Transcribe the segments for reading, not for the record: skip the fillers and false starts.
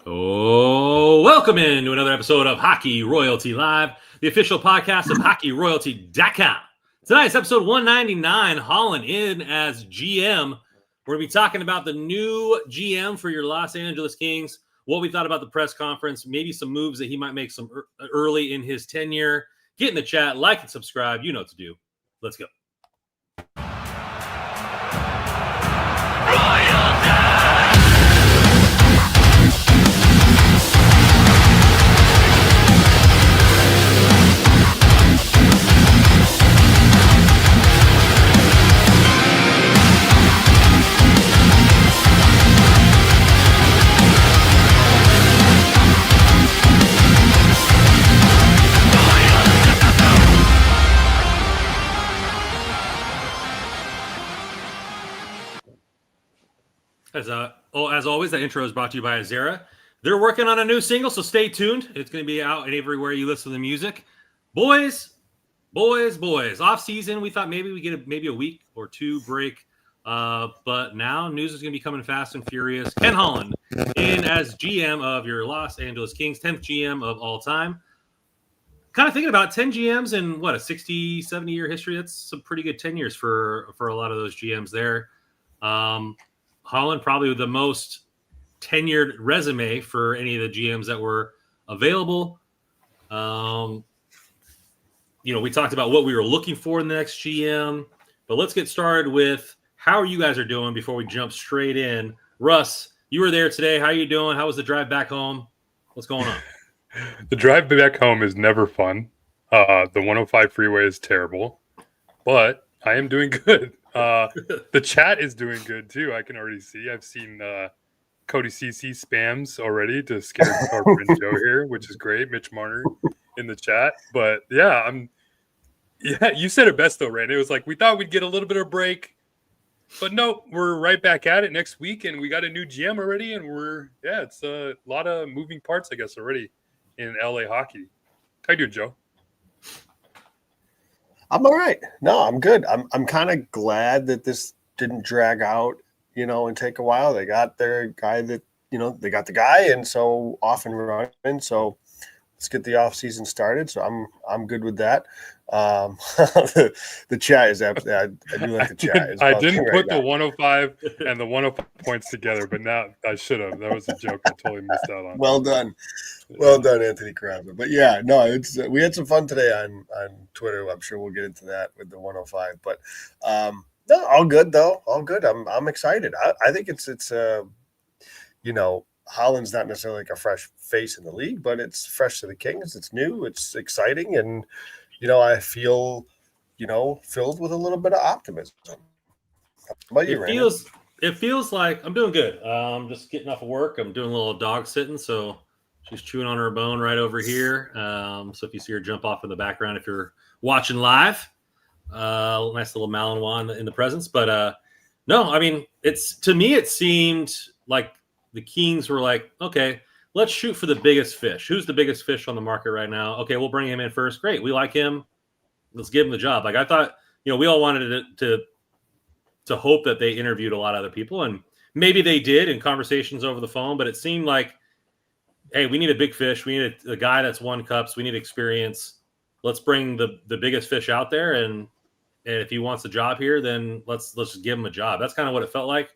Oh, welcome into another episode of Hockey Royalty Live, the official podcast of HockeyRoyalty.com. Tonight's episode 199, Holland In As GM. We're going to be talking about the new GM for your Los Angeles Kings, what we thought about the press conference, maybe some moves that he might make some early in his tenure. Get in the chat, like and subscribe. You know what to do. Let's go. As always, that intro is brought to you by Ezera. They're working on a new single, so stay tuned. It's going to be out everywhere you listen to the music. Boys. Off season, we thought maybe we get maybe a week or two break, but now news is going to be coming fast and furious. Ken Holland in as GM of your Los Angeles Kings, 10th GM of all time. Kind of thinking about 10 GMs in what, a 60, 70-year history. That's some pretty good tenures for a lot of those GMs there. Holland probably the most tenured resume for any of the GMs that were available. We talked about what we were looking for in the next GM, but let's get started with how you guys are doing before we jump straight in. Russ, you were there today. How are you doing? How was the drive back home? What's going on? The drive back home is never fun. The 105 freeway is terrible, but I am doing good. The chat is doing good too. I can already see. I've seen Cody CC spams already to scare our friend Joe here, which is great. Mitch Marner in the chat, but yeah, you said it best though, Randy. It was like we thought we'd get a little bit of a break, but no, we're right back at it next week, and we got a new GM already, and it's a lot of moving parts, I guess, already in LA hockey. How you doing, Joe? I'm all right. No, I'm good. I'm kind of glad that this didn't drag out, and take a while. They got their guy they got the guy, and so off and running. So let's get the off season started. So I'm good with that. The chat is absolutely. I do like the chat. I didn't put the 105 and the 105 points together, but now I should have. That was a joke. I totally missed out on. Well done. Well done, Anthony Krabbe. But yeah, no, we had some fun today on Twitter. I'm sure we'll get into that with the 105. But no, all good though. All good. I'm excited. I think it's Holland's not necessarily like a fresh face in the league, but it's fresh to the Kings. It's new. It's exciting, and I feel filled with a little bit of optimism. How about you, Randy? It feels like I'm doing good. I'm just getting off of work. I'm doing a little dog sitting, so she's chewing on her bone right over here. So if you see her jump off in the background, if you're watching live, nice little Malinois in the presence. But no, I mean, to me it seemed like the Kings were like, okay, let's shoot for the biggest fish. Who's the biggest fish on the market right now? Okay, we'll bring him in first. Great, we like him. Let's give him the job. Like I thought, we all wanted to hope that they interviewed a lot of other people, and maybe they did in conversations over the phone. But it seemed like, hey, we need a big fish. We need a guy that's won cups. We need experience. Let's bring the biggest fish out there, and if he wants a job here, then let's just give him a job. That's kind of what it felt like.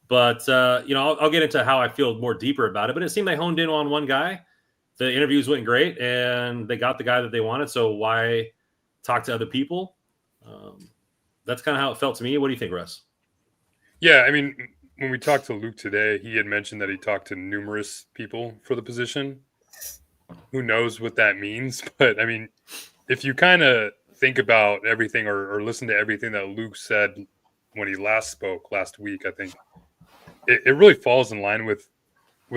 But, I'll get into how I feel more deeper about it. But it seemed they honed in on one guy. The interviews went great, and they got the guy that they wanted. So why talk to other people? That's kind of how it felt to me. What do you think, Russ? Yeah, I mean, when we talked to Luke today, he had mentioned that he talked to numerous people for the position. Who knows what that means? But, I mean, if you kind of think about everything or listen to everything that Luke said when he last spoke last week, I think it really falls in line with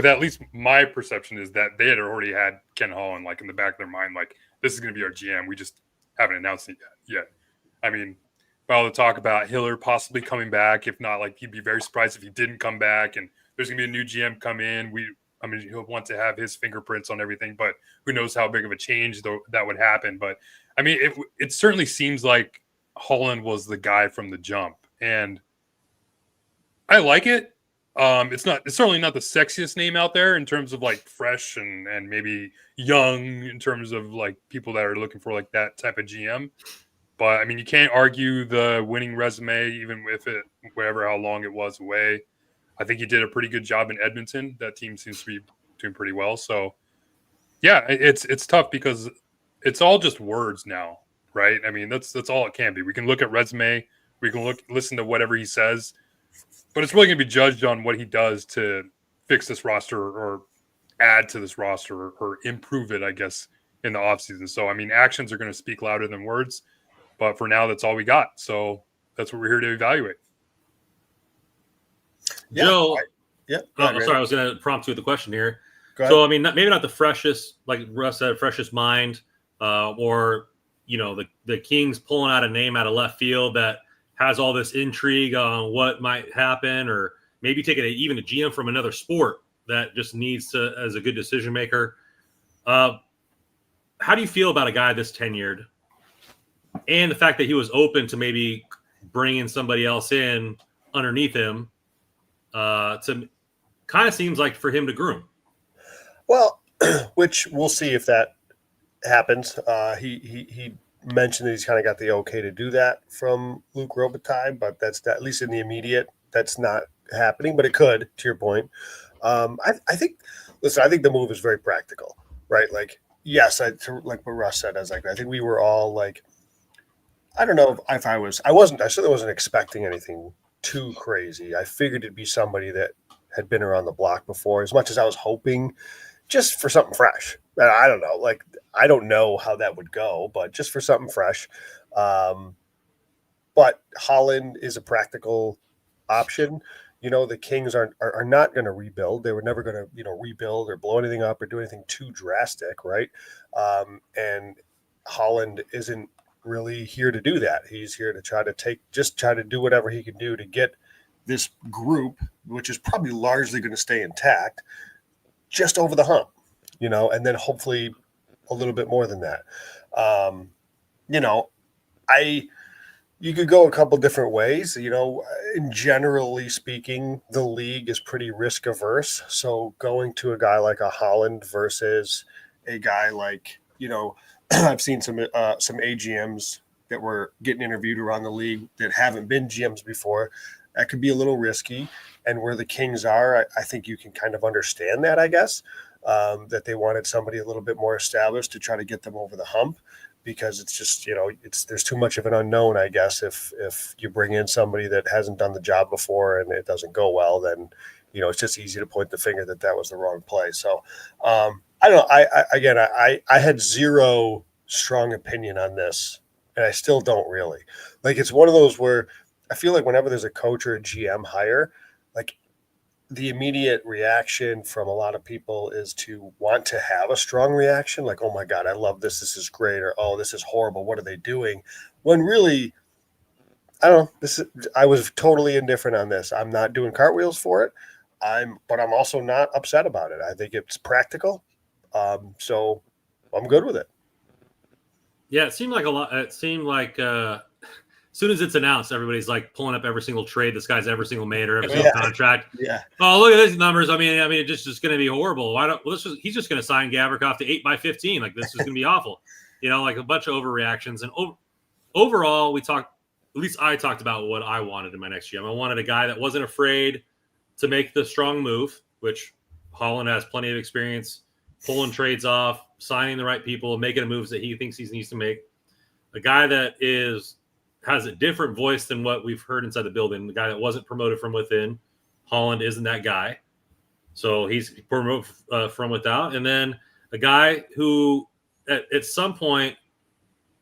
at least my perception is that they had already had Ken Holland like in the back of their mind, like this is going to be our GM. We just haven't announced it yet. I mean, all the talk about Hiller possibly coming back. If not, like he'd be very surprised if he didn't come back. And there's going to be a new GM come in. He'll want to have his fingerprints on everything, but who knows how big of a change that would happen. But I mean, it certainly seems like Holland was the guy from the jump, and I like it. It's certainly not the sexiest name out there in terms of like fresh and maybe young in terms of like people that are looking for like that type of GM. But I mean, you can't argue the winning resume, even with it, whatever how long it was away. I think he did a pretty good job in Edmonton. That team seems to be doing pretty well. So yeah, it's tough because it's all just words now, right? I mean, that's all it can be. We can look at resume, we can listen to whatever he says, but it's really going to be judged on what he does to fix this roster or add to this roster or improve it, I guess, in the offseason. So, I mean, actions are going to speak louder than words, but for now, that's all we got. So that's what we're here to evaluate. Yeah. Joe, Sorry, I was going to prompt you with a question here. So, I mean, maybe not the freshest, like Russ said, freshest mind, or, the Kings pulling out a name out of left field that has all this intrigue on what might happen, or maybe taking even a GM from another sport that just needs to, as a good decision maker. How do you feel about a guy this tenured and the fact that he was open to maybe bringing somebody else in underneath him? To kind of seems like for him to groom. Well, which we'll see if that happens. He mentioned that he's kind of got the okay to do that from Luc Robitaille, but that's at least in the immediate, that's not happening, but it could, to your point. I think the move is very practical, right? Like, yes, like what Russ said, I think we were all like, I don't know if I certainly wasn't expecting anything too crazy. I figured it'd be somebody that had been around the block before, as much as I was hoping just for something fresh. I don't know. Like, I don't know how that would go, but just for something fresh. But Holland is a practical option. The Kings are not going to rebuild. They were never going to, rebuild or blow anything up or do anything too drastic, right? And Holland isn't really here to do that. He's here to try to do whatever he can do to get this group, which is probably largely going to stay intact, just over the hump, and then hopefully a little bit more than that. You could go a couple different ways. In generally speaking, the league is pretty risk averse. So going to a guy like a Holland versus a guy like, I've seen some AGMs that were getting interviewed around the league that haven't been GMs before. That could be a little risky. And where the Kings are, I think you can kind of understand that, I guess, that they wanted somebody a little bit more established to try to get them over the hump, because it's just, there's too much of an unknown, I guess. If you bring in somebody that hasn't done the job before and it doesn't go well, then, it's just easy to point the finger that was the wrong play. So I don't know. I had zero strong opinion on this, and I still don't really. Like, it's one of those where I feel like whenever there's a coach or a GM hire, like, the immediate reaction from a lot of people is to want to have a strong reaction, like, oh my God, I love this. This is great. Or, oh, this is horrible. What are they doing? When really, I don't know. I was totally indifferent on this. I'm not doing cartwheels for it. But I'm also not upset about it. I think it's practical. So I'm good with it. Yeah, it seemed like a lot. It seemed like as soon as it's announced, everybody's like pulling up every single trade this guy's ever single made or every single contract. Yeah. Oh, look at these numbers. I mean, it's just going to be horrible. He's just going to sign Gavrikov to 8x15. Like, this is going to be awful. Like a bunch of overreactions. And overall, I talked about what I wanted in my next GM. I wanted a guy that wasn't afraid to make the strong move, which Holland has plenty of experience pulling trades off, signing the right people, making the moves that he thinks he needs to make. A guy that has a different voice than what we've heard inside the building. The guy that wasn't promoted from within. Holland isn't that guy. So he's promoted from without. And then a guy who at some point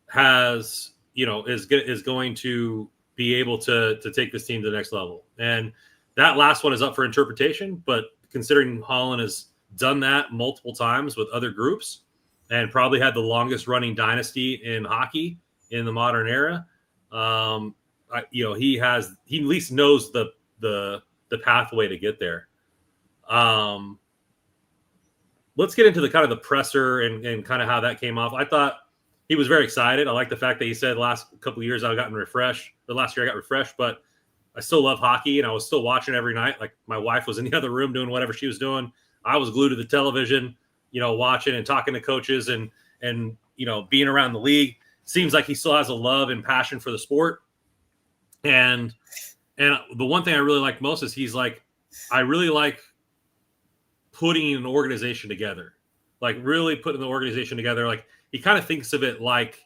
has, is going to be able to take this team to the next level. And that last one is up for interpretation, but considering Holland has done that multiple times with other groups and probably had the longest running dynasty in hockey in the modern era, he at least knows the pathway to get there. Let's get into the kind of the presser and kind of how that came off. I thought he was very excited. I like the fact that he said last couple of years I've gotten refreshed. The last year I got refreshed, but I still love hockey, and I was still watching every night. Like my wife was in the other room doing whatever she was doing. I was glued to the television, watching and talking to coaches and being around the league. Seems like he still has a love and passion for the sport. And the one thing I really like most is he's like, I really like putting an organization together, like really putting the organization together. Like he kind of thinks of it like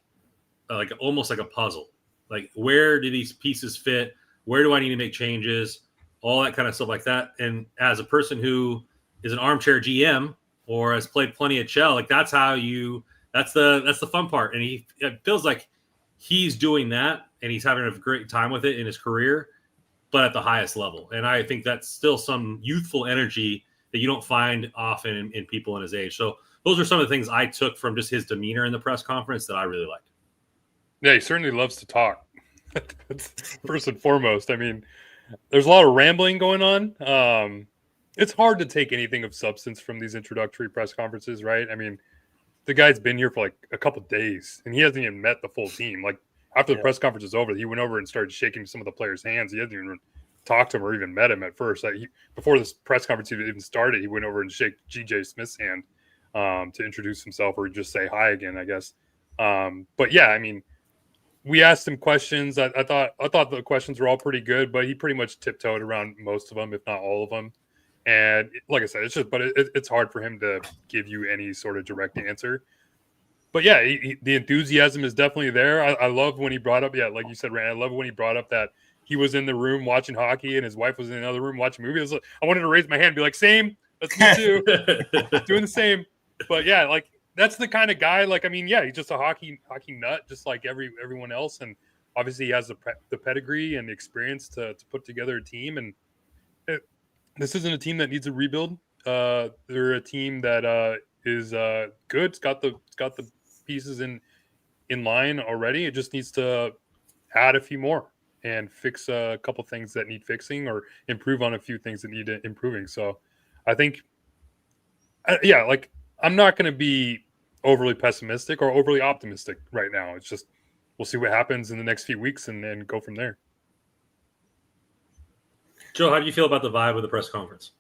almost like a puzzle. Like where do these pieces fit? Where do I need to make changes? All that kind of stuff like that. And as a person who is an armchair GM or has played plenty of Chell, like that's the fun part. And it feels like he's doing that and he's having a great time with it in his career, but at the highest level. And I think that's still some youthful energy that you don't find often in people in his age. So those are some of the things I took from just his demeanor in the press conference that I really liked. Yeah, he certainly loves to talk. That's first and foremost. I mean, there's a lot of rambling going on. It's hard to take anything of substance from these introductory press conferences, right? I mean, the guy's been here for like a couple days, and he hasn't even met the full team. Like after the press conference is over, he went over and started shaking some of the players' hands. He hasn't even talked to him or even met him at first. Like before this press conference even started, he went over and shook GJ Smith's hand to introduce himself or just say hi again, I guess. But yeah, I mean, we asked him questions. I thought the questions were all pretty good, but he pretty much tiptoed around most of them, if not all of them. And like I said, it's hard for him to give you any sort of direct answer. But yeah, the enthusiasm is definitely there. I love when he brought up, like you said, Rand, I love when he brought up that he was in the room watching hockey and his wife was in another room watching movies. I wanted to raise my hand and be like, same, that's me too, doing the same. But yeah, like that's the kind of guy. Like, I mean, yeah, he's just a hockey nut, just like everyone else. And obviously, he has the pedigree and the experience to put together a team. And this isn't a team that needs a rebuild. They're a team that is good. It's got the pieces in line already. It just needs to add a few more and fix a couple things that need fixing or improve on a few things that need improving. So, I think, like I'm not going to be overly pessimistic or overly optimistic right now. It's just we'll see what happens in the next few weeks and then go from there. Joe, how do you feel about the vibe of the press conference?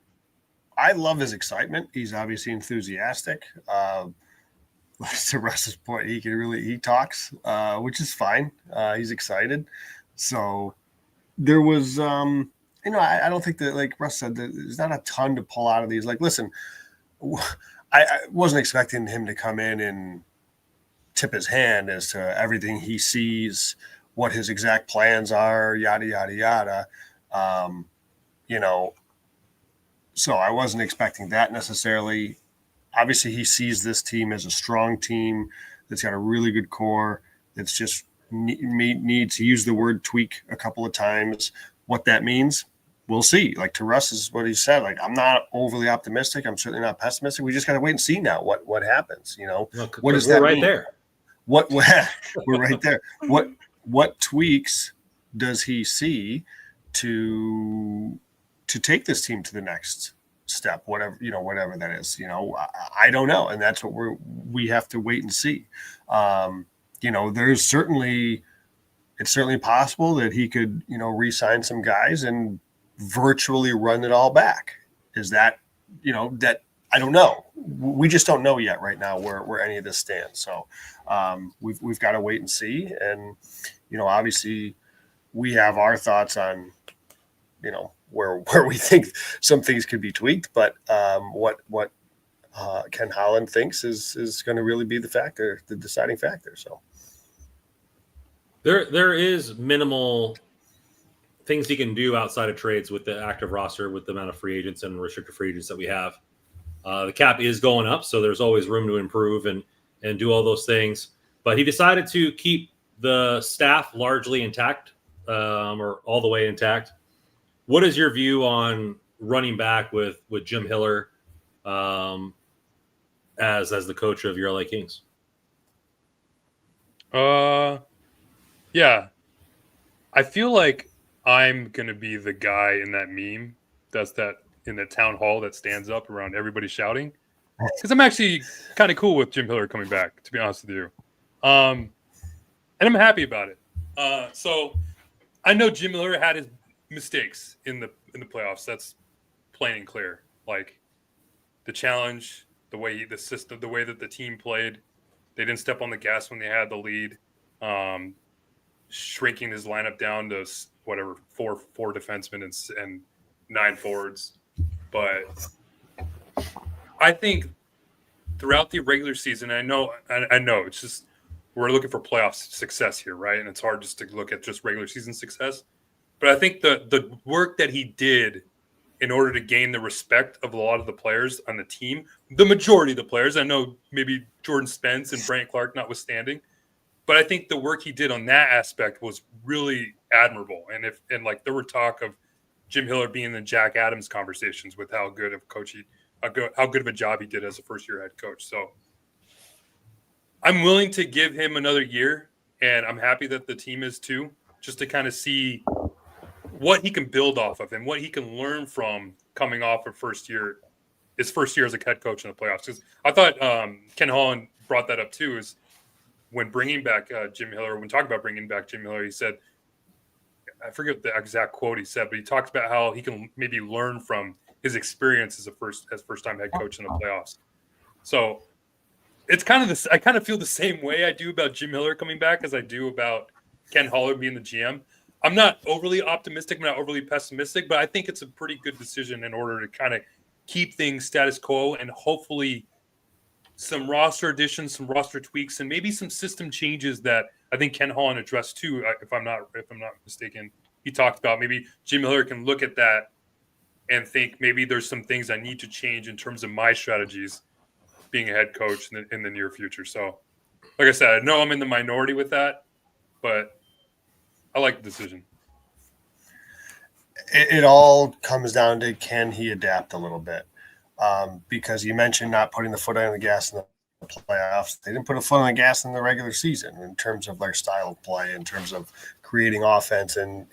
I love his excitement. He's obviously enthusiastic. To Russ's point, he talks, which is fine. He's excited. So there was, I don't think that, like Russ said, there's not a ton to pull out of these. Like, listen, I wasn't expecting him to come in and tip his hand as to everything he sees, what his exact plans are, yada, yada, yada. So I wasn't expecting that necessarily. Obviously, he sees this team as a strong team that's got a really good core that's just needs to use the word tweak a couple of times. What that means, we'll see. Like to Russ is what he said. Like, I'm not overly optimistic. I'm certainly not pessimistic. We just got to wait and see now what happens. What does that right mean? There? What we're right there. What tweaks does he see to take this team to the next step, whatever that is, I don't know. And that's what we have to wait and see. It's certainly possible that he could, re-sign some guys and virtually run it all back. Is that, that I don't know. We just don't know yet right now where any of this stands. So we've got to wait and see. And, obviously we have our thoughts on, where we think some things could be tweaked, but what Ken Holland thinks is going to really be the deciding factor. So there is minimal things he can do outside of trades with the active roster, with the amount of free agents and restricted free agents that we have. The cap is going up, so there's always room to improve and do all those things. But he decided to keep the staff largely intact, or all the way intact. What is your view on running back with Jim Hiller as the coach of your LA Kings? Yeah. I feel like I'm going to be the guy in that meme that's in the town hall that stands up around everybody shouting. Because I'm actually kind of cool with Jim Hiller coming back, to be honest with you. And I'm happy about it. So I know Jim Hiller had his mistakes in the playoffs. That's plain and clear. Like the challenge, the way the system, the way that the team played, they didn't step on the gas when they had the lead. Shrinking his lineup down to whatever four defensemen and 9 forwards. But I think throughout the regular season, I know it's just we're looking for playoff success here, right? And it's hard just to look at just regular season success. But I think the work that he did in order to gain the respect of a lot of the players on the team, the majority of the players, I know maybe Jordan Spence and Brant Clark notwithstanding, but I think the work he did on that aspect was really admirable. And like there were talk of Jim Hiller being in the Jack Adams conversations with how good of a job he did as a first-year head coach. So I'm willing to give him another year, and I'm happy that the team is too, just to kind of see what he can build off of and what he can learn from coming off of his first year as a head coach in the playoffs. Because I thought Ken Holland brought that up too, is when bringing back Jim Hiller, when talking about bringing back Jim Hiller, he said, I forget the exact quote he said, but he talked about how he can maybe learn from his experience as first-time head coach in the playoffs. So it's kind of this. I kind of feel the same way I do about Jim Hiller coming back as I do about Ken Holland being the GM. I'm not overly optimistic. I'm not overly pessimistic, but I think it's a pretty good decision in order to kind of keep things status quo and hopefully some roster additions, some roster tweaks, and maybe some system changes that I think Ken Holland addressed too. If I'm not mistaken, he talked about maybe Jim Hiller can look at that and think maybe there's some things I need to change in terms of my strategies being a head coach in the near future. So, like I said, I know I'm in the minority with that, but I like the decision. It all comes down to, can he adapt a little bit? Because you mentioned not putting the foot on the gas in the playoffs. They didn't put a foot on the gas in the regular season in terms of their style of play, in terms of creating offense. And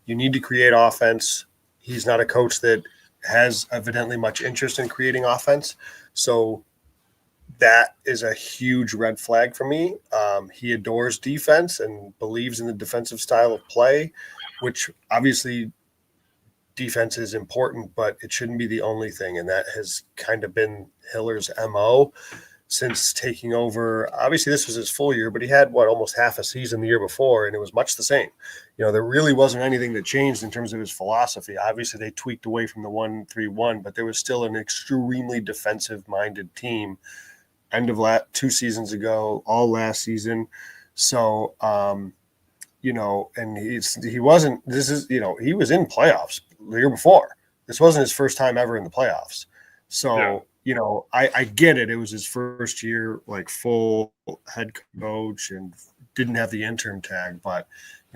you need to create offense. He's not a coach that has evidently much interest in creating offense. So that is a huge red flag for me. He adores defense and believes in the defensive style of play, which obviously defense is important, but it shouldn't be the only thing. And that has kind of been Hiller's MO since taking over. Obviously, this was his full year, but he had almost half a season the year before, and it was much the same. There really wasn't anything that changed in terms of his philosophy. Obviously, they tweaked away from the 1-3-1, but there was still an extremely defensive-minded team. End of 2 seasons ago, all last season. So, and he wasn't. He was in playoffs the year before. This wasn't his first time ever in the playoffs. So, I get it. It was his first year, like full head coach, and didn't have the interim tag. But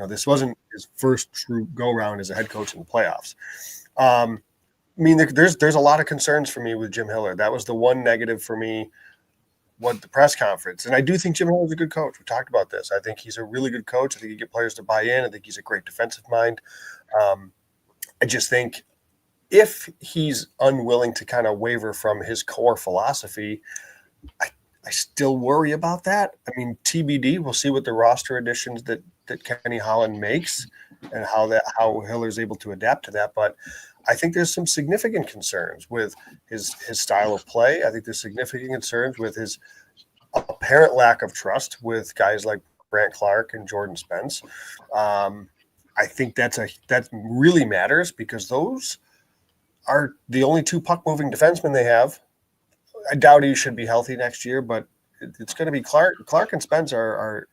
this wasn't his first true go round as a head coach in the playoffs. There's a lot of concerns for me with Jim Hiller. That was the one negative for me. What the press conference. And I do think Jim Hiller is a good coach. We talked about this. I think he's a really good coach. I think he get players to buy in. I think he's a great defensive mind. I just think if he's unwilling to kind of waver from his core philosophy, I still worry about that. TBD, we'll see what the roster additions that Kenny Holland makes and how Hiller's able to adapt to that. But I think there's some significant concerns with his style of play. I think there's significant concerns with his apparent lack of trust with guys like Brant Clark and Jordan Spence. I think that really matters, because those are the only 2 puck-moving defensemen they have. I doubt he should be healthy next year, but it's going to be Clark. Clark and Spence are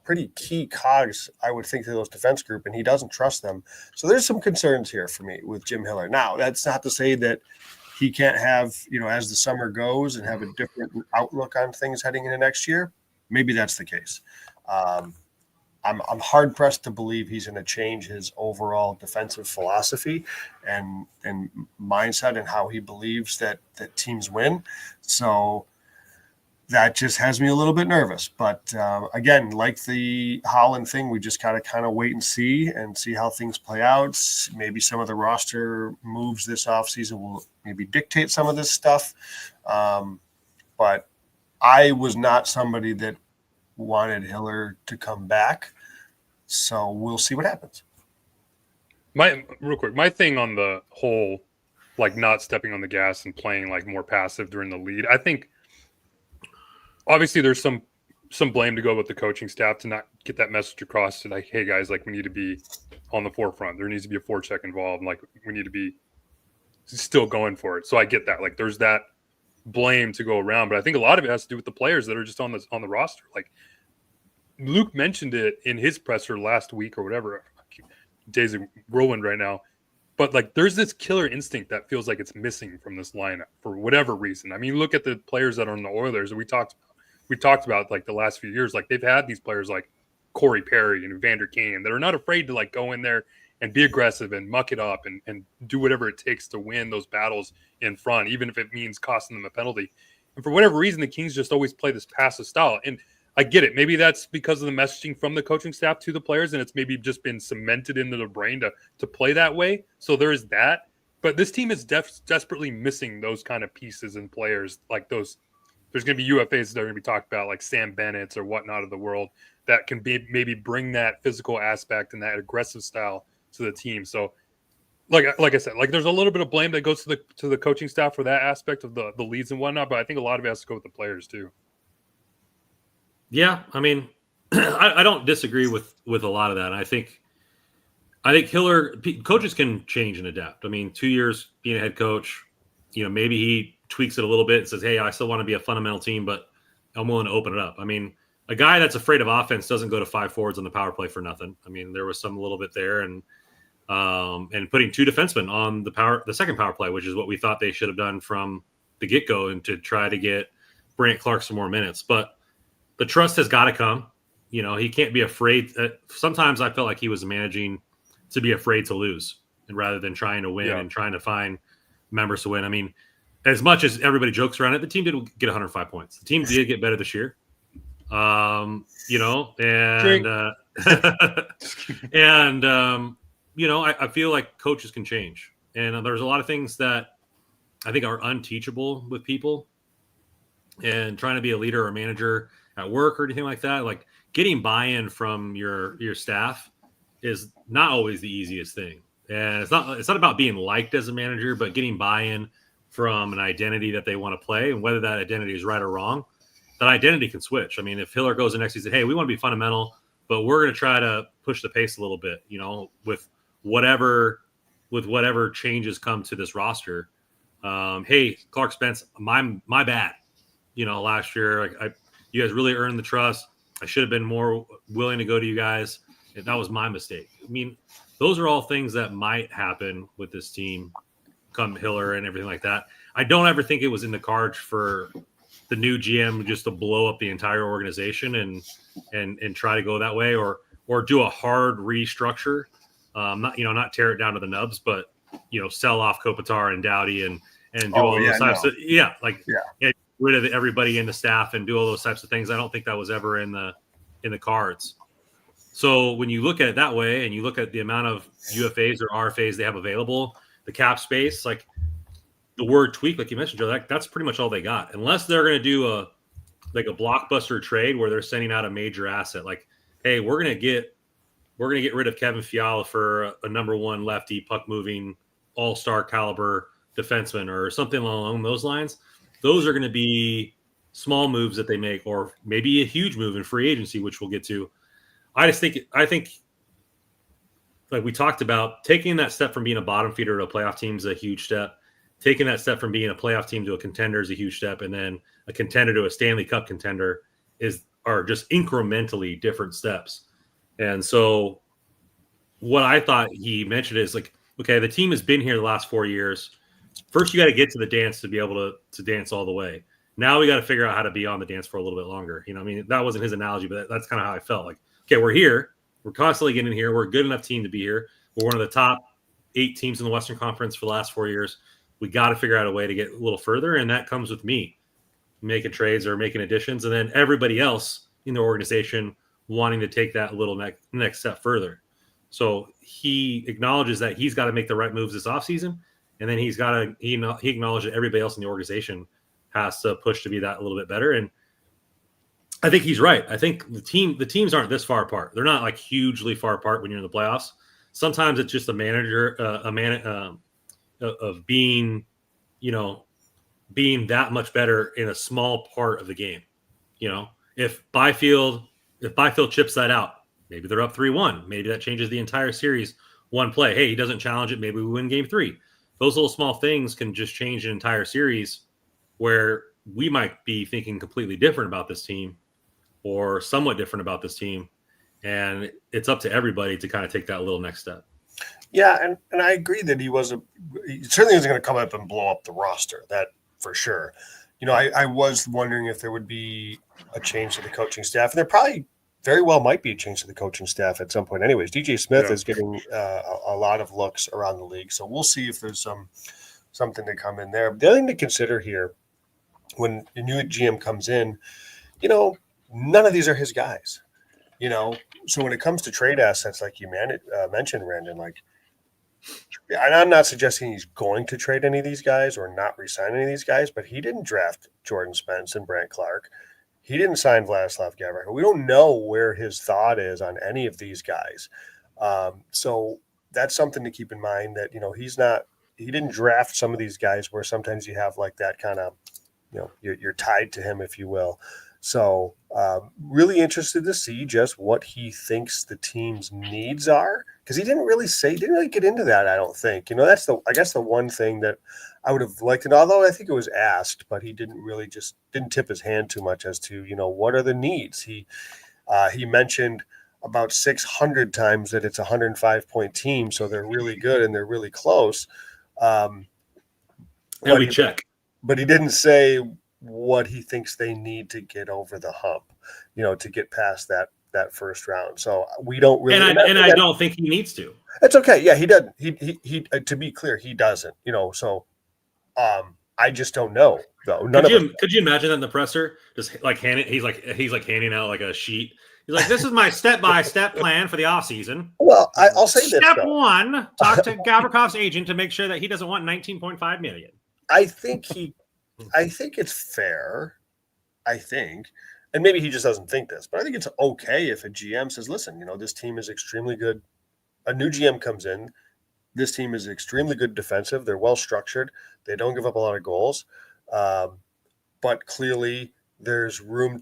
pretty key cogs, I would think, to those defense group, and he doesn't trust them. So there's some concerns here for me with Jim Hiller. Now, that's not to say that he can't have, as the summer goes, and have a different outlook on things heading into next year. Maybe that's the case. I'm hard pressed to believe he's going to change his overall defensive philosophy and mindset, and how he believes that teams win. So that just has me a little bit nervous. But again, like the Holland thing, we just got to kind of wait and see how things play out. Maybe some of the roster moves this offseason will maybe dictate some of this stuff. But I was not somebody that wanted Hiller to come back. So we'll see what happens. My thing on the whole, like not stepping on the gas and playing like more passive during the lead. I think obviously there's some blame to go with the coaching staff to not get that message across to like, hey guys, like we need to be on the forefront. There needs to be a forecheck involved. And like we need to be still going for it. So I get that. Like there's that blame to go around, but I think a lot of it has to do with the players that are just on the roster. Like Luke mentioned it in his presser last week or whatever. Days of whirlwind right now. But like there's this killer instinct that feels like it's missing from this lineup for whatever reason. I mean, look at the players that are on the Oilers that we talked about like the last few years. Like they've had these players like Corey Perry and Evander Kane that are not afraid to like go in there and be aggressive and muck it up and do whatever it takes to win those battles in front, even if it means costing them a penalty. And for whatever reason, the Kings just always play this passive style. And I get it. Maybe that's because of the messaging from the coaching staff to the players, and it's maybe just been cemented into the brain to play that way. So there is that. But this team is desperately missing those kind of pieces and players like those. There's going to be UFAs that are going to be talked about, like Sam Bennett's or whatnot of the world, that can be maybe bring that physical aspect and that aggressive style to the team. So, like I said, like there's a little bit of blame that goes to the coaching staff for that aspect of the leads and whatnot, but I think a lot of it has to go with the players too. Yeah, I mean, I don't disagree with a lot of that. I think Hiller coaches can change and adapt. I mean, 2 years being a head coach, maybe he tweaks it a little bit and says, "Hey, I still want to be a fundamental team, but I'm willing to open it up." I mean, a guy that's afraid of offense doesn't go to 5 forwards on the power play for nothing. I mean, there was some a little bit there, and putting 2 defensemen on the second power play, which is what we thought they should have done from the get-go, and to try to get Brant Clark some more minutes, but the trust has got to come. He can't be afraid. Sometimes I felt like he was managing to be afraid to lose, and rather than trying to win and trying to find members to win. I mean, as much as everybody jokes around it, the team did get 105 points. The team did get better this year. And I feel like coaches can change, and there's a lot of things that I think are unteachable with people, and trying to be a leader or a manager at work or anything like that, like getting buy-in from your staff is not always the easiest thing. And it's not about being liked as a manager, but getting buy-in from an identity that they want to play, and whether that identity is right or wrong, that identity can switch. I mean, if Hiller goes in next season, hey, we want to be fundamental, but we're going to try to push the pace a little bit, with whatever changes come to this roster. Hey, Clark Spence, my bad. Last year, you guys really earned the trust. I should have been more willing to go to you guys. That was my mistake. I mean, those are all things that might happen with this team come Hiller and everything like that. I don't ever think it was in the cards for the new GM just to blow up the entire organization and try to go that way, or do a hard restructure. Not tear it down to the nubs, but sell off Kopitar and Doughty and do all those types of get rid of everybody in the staff and do all those types of things. I don't think that was ever in the cards. So when you look at it that way, and you look at the amount of UFAs or RFAs they have available, the cap space, like the word tweak, like you mentioned, Joe, that's pretty much all they got. Unless they're going to do a blockbuster trade where they're sending out a major asset, like, hey, we're going to get rid of Kevin Fiala for a number 1 lefty puck moving all-star caliber defenseman or something along those lines. Those are going to be small moves that they make, or maybe a huge move in free agency, which we'll get to. I think like we talked about, taking that step from being a bottom feeder to a playoff team is a huge step. Taking that step from being a playoff team to a contender is a huge step. And then a contender to a Stanley Cup contender are just incrementally different steps. And so what I thought he mentioned is like, okay, the team has been here the last 4 years. First, you got to get to the dance to be able to dance all the way. Now we got to figure out how to be on the dance for a little bit longer. I mean, that wasn't his analogy, but that's kind of how I felt. Like, okay, we're here. We're constantly getting here. We're a good enough team to be here. We're one of the top 8 teams in the Western Conference for the last 4 years. We got to figure out a way to get a little further, and that comes with me making trades or making additions, and then everybody else in the organization wanting to take that little next step further. So he acknowledges that he's got to make the right moves this offseason, and then he acknowledged that everybody else in the organization has to push to be that a little bit better. And I think he's right. I think the teams aren't this far apart. They're not like hugely far apart when you're in the playoffs. sometimes it's just a manager, of being, being that much better in a small part of the game. If Byfield chips that out, maybe they're up 3-1. Maybe that changes the entire series. One play. Hey, he doesn't challenge it. Maybe we win game 3. Those little small things can just change an entire series where we might be thinking completely different about this team or somewhat different about this team. And it's up to everybody to kind of take that little next step. Yeah, and I agree that he certainly isn't going to come up and blow up the roster. That for sure. I was wondering if there would be a change to the coaching staff, and there probably very well might be a change to the coaching staff at some point. Anyways, DJ Smith is getting a lot of looks around the league, so we'll see if there's something to come in there. The other thing to consider here, when a new GM comes in, none of these are his guys. So when it comes to trade assets, like you mentioned, Brandon, and I'm not suggesting he's going to trade any of these guys or not re-sign any of these guys, but he didn't draft Jordan Spence and Brant Clark. He didn't sign Vladislav Gavrikov. We don't know where his thought is on any of these guys. So that's something to keep in mind that, he didn't draft some of these guys where sometimes you have like that kind of, you're tied to him, if you will. So really interested to see just what he thinks the team's needs are, because he didn't really get into that, I don't think. That's the one thing that I would have liked. And although I think it was asked, but he didn't tip his hand too much as to, what are the needs. He mentioned about 600 times that it's a 105-point team, so they're really good and they're really close. And we check. But he didn't say what he thinks they need to get over the hump, to get past that first round. So we don't really. And I don't think he needs to. It's okay. Yeah, he doesn't. He to be clear, he doesn't. So I just don't know though. Could you imagine that in the presser? Just like he's like handing out like a sheet. He's like, this is my step-by-step plan for the offseason. Well, I'll say this. Step 1, talk to Gabrikov's agent to make sure that he doesn't want $19.5 million. I think it's fair. And maybe he just doesn't think this, but I think it's okay if a GM says, listen, this team is extremely good. A new GM comes in. This team is extremely good defensive. They're well structured. They don't give up a lot of goals. But clearly there's room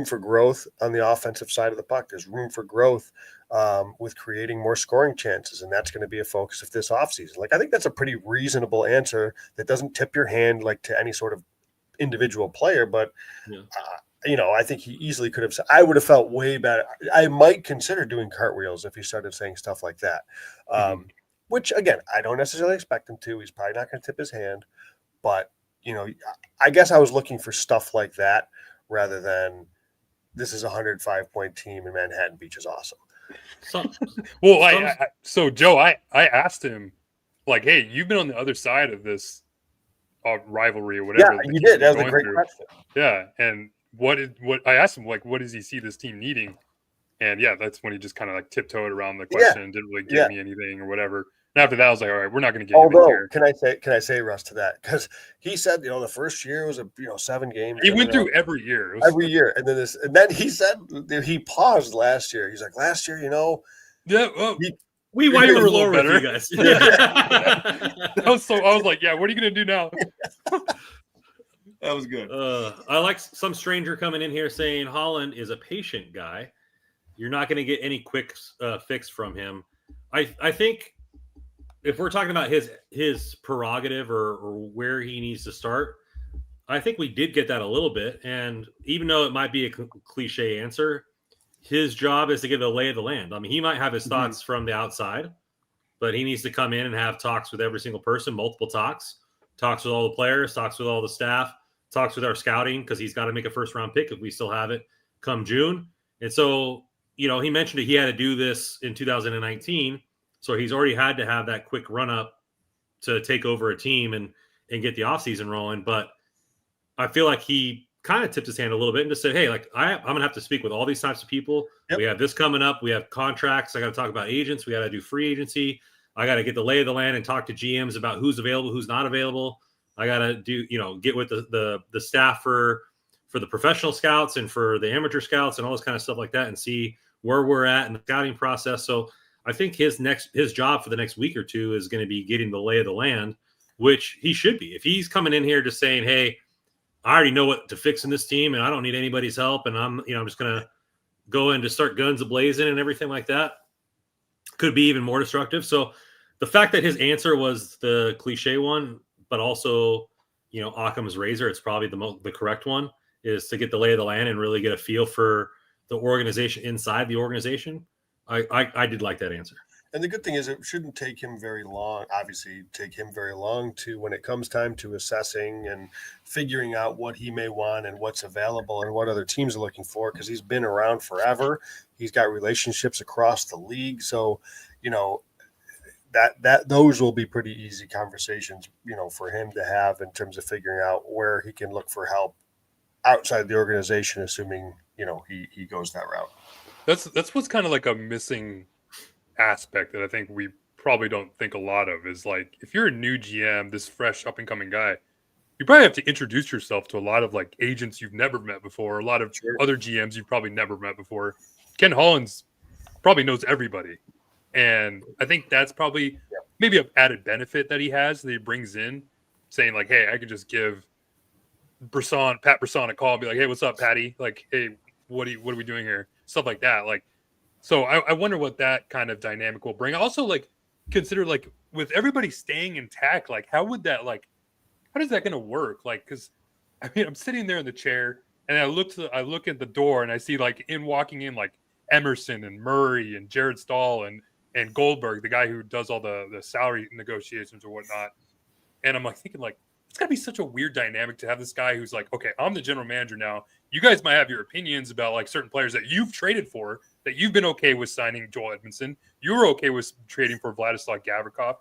for growth on the offensive side of the puck. There's room for growth with creating more scoring chances. And that's going to be a focus of this offseason. I think that's a pretty reasonable answer that doesn't tip your hand to any sort of individual player. But, I think he easily could have said, I would have felt way better. I might consider doing cartwheels if he started saying stuff like that. Which, again, I don't necessarily expect him to. He's probably not going to tip his hand. But, I guess I was looking for stuff like that rather than this is a 105-point team and Manhattan Beach is awesome. So Joe, I asked him, hey, you've been on the other side of this rivalry or whatever. Yeah, you did. That was a great question. Yeah, and what I asked him, what does he see this team needing? And yeah, that's when he just kind of tiptoed around the question and didn't really give me anything or whatever. And after that, I was like, all right, we're not going to get anything here. Can I say, Russ, to that? Because he said, the first year was 7 games. He went through every year. Every year. And then he said he paused last year. He's like, last year, yeah, well, we wiped the floor with you guys. I was like, yeah, what are you going to do now? That was good. I like some stranger coming in here saying Holland is a patient guy. You're not going to get any quick fix from him. I think if we're talking about his prerogative or where he needs to start, I think we did get that a little bit. And even though it might be a cliche answer, his job is to give a lay of the land. I mean, he might have his thoughts from the outside, but he needs to come in and have talks with every single person, multiple talks with all the players, talks with all the staff, talks with our scouting, because he's got to make a first-round pick if we still have it come June. And so, he mentioned that he had to do this in 2019. So he's already had to have that quick run-up to take over a team and get the offseason rolling. But I feel like he kind of tipped his hand a little bit and just said, hey, I'm going to have to speak with all these types of people. Yep. We have this coming up. We have contracts. I got to talk about agents. We got to do free agency. I got to get the lay of the land and talk to GMs about who's available, who's not available. I got to get with the staff for the professional scouts and for the amateur scouts and all this kind of stuff like that and see where we're at in the scouting process. So I think his job for the next week or two is going to be getting the lay of the land, which he should be. If he's coming in here just saying, "Hey, I already know what to fix in this team, and I don't need anybody's help, and I'm just going to go in to start guns a-blazing and everything like that," could be even more destructive. So the fact that his answer was the cliche one, but also, Occam's razor, it's probably the correct one, is to get the lay of the land and really get a feel for the organization inside the organization. I did like that answer. And the good thing is it shouldn't take him very long, to, when it comes time to assessing and figuring out what he may want and what's available and what other teams are looking for, because he's been around forever. He's got relationships across the league. So, that those will be pretty easy conversations, for him to have in terms of figuring out where he can look for help outside the organization, assuming, he goes that route. That's what's kind of like a missing aspect that I think we probably don't think a lot of, is like, if you're a new GM, this fresh up and coming guy, you probably have to introduce yourself to a lot of like agents you've never met before, a lot of other GMs you've probably never met before. Ken Holland's probably knows everybody. And I think that's probably maybe an added benefit that he has, that he brings in, saying like, "Hey, I could just give Pat Brisson a call and be like, 'Hey, what's up, Patty? Like, hey, what are we doing here?' Stuff like that." Like, so I wonder what that kind of dynamic will bring. Also, like, consider, like, with everybody staying intact, like, how is that going to work? Like, because I mean, I'm sitting there in the chair and I look at the door and I see like walking in like Emerson and Murray and Jared Stahl and Goldberg, the guy who does all the salary negotiations or whatnot. And I'm like thinking, like, it's gotta be such a weird dynamic to have this guy who's like, "Okay, I'm the general manager now. You guys might have your opinions about like certain players that you've traded for, that you've been okay with signing Joel Edmondson. You were okay with trading for Vladislav Gavrikov,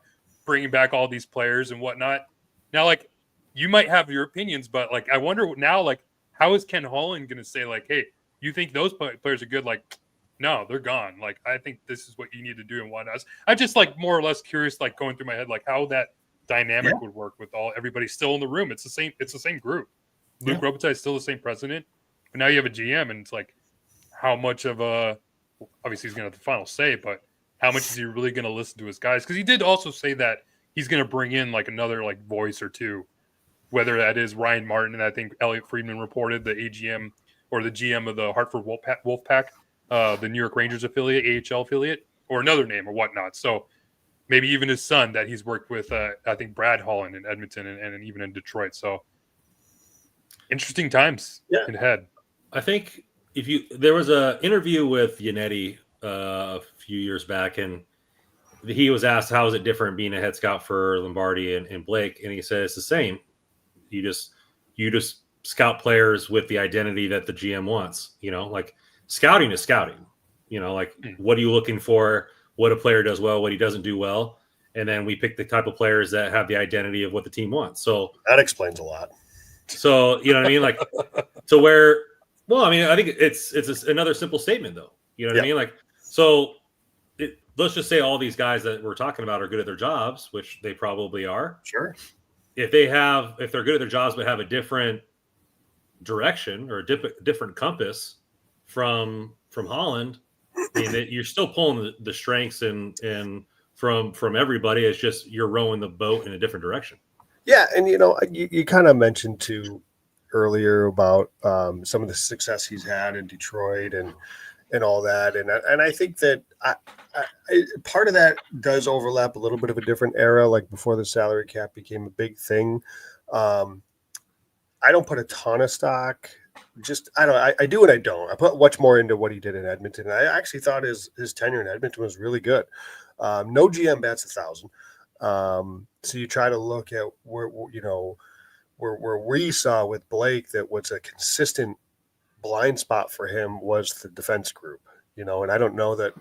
bringing back all these players and whatnot. Now, like, you might have your opinions, but like, I wonder now, like, how is Ken Holland going to say like, "Hey, you think those players are good?" Like, no, they're gone. Like, I think this is what you need to do and whatnot. I'm just like more or less curious, like going through my head, like how that dynamic would work with everybody still in the room. It's the same group. Luke Robitaille is still the same president, but now you have a GM, and it's like, how much of obviously he's going to have the final say, but how much is he really going to listen to his guys? Because he did also say that he's going to bring in like another like voice or two, whether that is Ryan Martin, and I think Elliot Friedman reported, the AGM or the GM of the Hartford Wolfpack, the New York Rangers affiliate, AHL affiliate, or another name or whatnot. So maybe even his son that he's worked with, I think Brad Holland in Edmonton and even in Detroit. So interesting times ahead. I think there was a interview with Yannetti a few years back, and he was asked, how is it different being a head scout for Lombardi and Blake? And he said it's the same. You just scout players with the identity that the GM wants. Like, scouting is scouting. Like, what are you looking for? What a player does well, what he doesn't do well, and then we pick the type of players that have the identity of what the team wants. So that explains a lot. So you know what I mean? Like, so where? Well, I mean, I think it's another simple statement, though. You know what I mean? Like, so let's just say all these guys that we're talking about are good at their jobs, which they probably are. Sure. If they're good at their jobs but have a different direction or a different compass from Holland, I mean, you're still pulling the strengths and from everybody. It's just you're rowing the boat in a different direction. Yeah, and you kind of mentioned too earlier about some of the success he's had in Detroit and all that, and I think that part of that does overlap a little bit of a different era, like before the salary cap became a big thing. I don't put a ton of stock. I do and I don't. I put much more into what he did in Edmonton. I actually thought his tenure in Edmonton was really good. No GM bats 1,000. So you try to look at where we saw with Blake that what's a consistent blind spot for him was the defense group. And I don't know that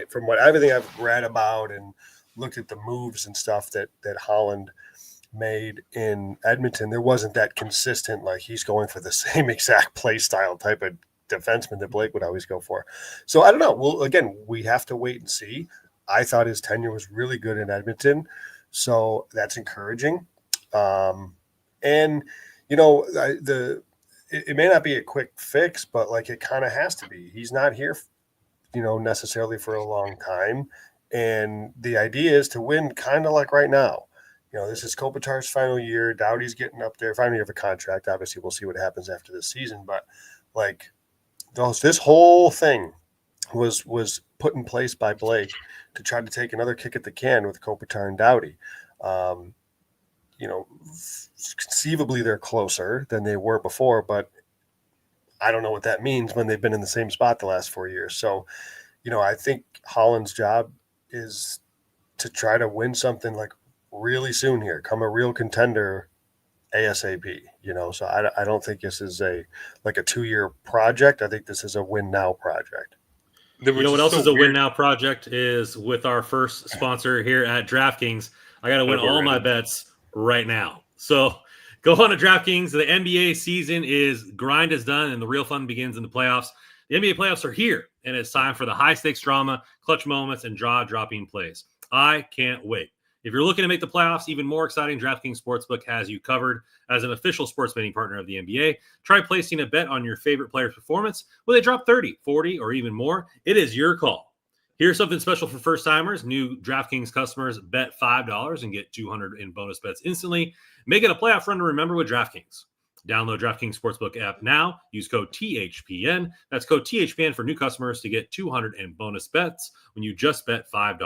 from everything I've read about and looked at the moves and stuff that Holland made in Edmonton, there wasn't that consistent, like he's going for the same exact play style type of defenseman that Blake would always go for. So I don't know. Well, again, we have to wait and see. I thought his tenure was really good in Edmonton, so that's encouraging. And it may not be a quick fix, but like it kind of has to be. He's not here, necessarily for a long time. And the idea is to win kind of like right now. This is Kopitar's final year. Doughty's getting up there, final year of a contract. Obviously, we'll see what happens after this season. But like this whole thing was put in place by Blake to try to take another kick at the can with Kopitar and Doughty. Conceivably they're closer than they were before, but I don't know what that means when they've been in the same spot the last 4 years. So, I think Holland's job is to try to win something like really soon here, come a real contender ASAP, so I don't think this is a 2-year project. I think this is a win now project. You know what else is a win now project is with our first sponsor here at DraftKings. I got to win all my bets right now. So go on to DraftKings. The NBA season grind is done and the real fun begins in the playoffs. The NBA playoffs are here and it's time for the high stakes drama, clutch moments, and jaw dropping plays. I can't wait. If you're looking to make the playoffs even more exciting, DraftKings Sportsbook has you covered. As an official sports betting partner of the NBA, try placing a bet on your favorite player's performance. Will they drop 30, 40, or even more? It is your call. Here's something special for first-timers. New DraftKings customers bet $5 and get $200 in bonus bets instantly. Make it a playoff run to remember with DraftKings. Download DraftKings Sportsbook app now. Use code THPN. That's code THPN for new customers to get $200 in bonus bets when you just bet $5.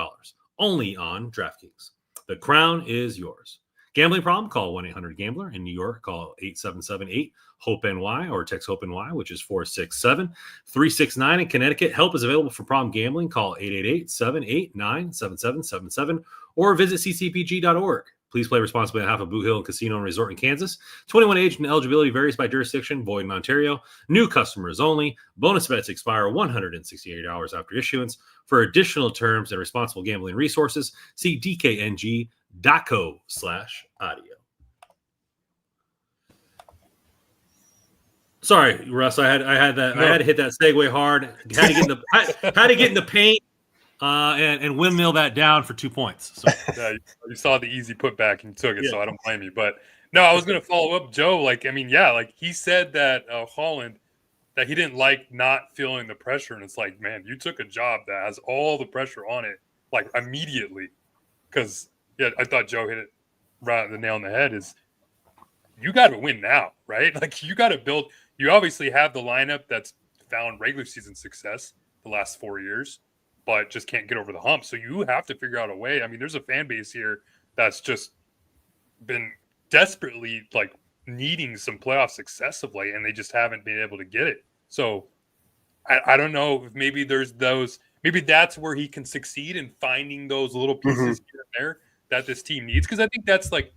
Only on DraftKings. The crown is yours. Gambling problem? Call 1-800-GAMBLER. In New York, call 877-8-HOPE-NY or text HOPE-NY, which is 467-369. In Connecticut, help is available for problem gambling. Call 888-789-7777 or visit ccpg.org. Please play responsibly on behalf of Blue Hill Casino and Resort in Kansas. 21 age and eligibility varies by jurisdiction. Void in Ontario. New customers only. Bonus bets expire 168 hours after issuance. For additional terms and responsible gambling resources, see dkng.co/audio. Sorry, Russ. I had to hit that segue hard. Had to get in the paint. And windmill that down for 2 points. So. Yeah, you saw the easy putback and took it, so I don't blame you. But no, I was going to follow up, Joe. He said that Holland, that he didn't like not feeling the pressure, and it's like, man, you took a job that has all the pressure on it, like immediately. Because I thought Joe hit it right the nail on the head. Is you got to win now, right? Like you got to build. You obviously have the lineup that's found regular season success the last 4 years, but just can't get over the hump. So you have to figure out a way. I mean, there's a fan base here that's just been desperately needing some playoff success of late, and they just haven't been able to get it. So I don't know if maybe there's those, maybe that's where he can succeed in finding those little pieces here and there that this team needs. Cause I think that's maybe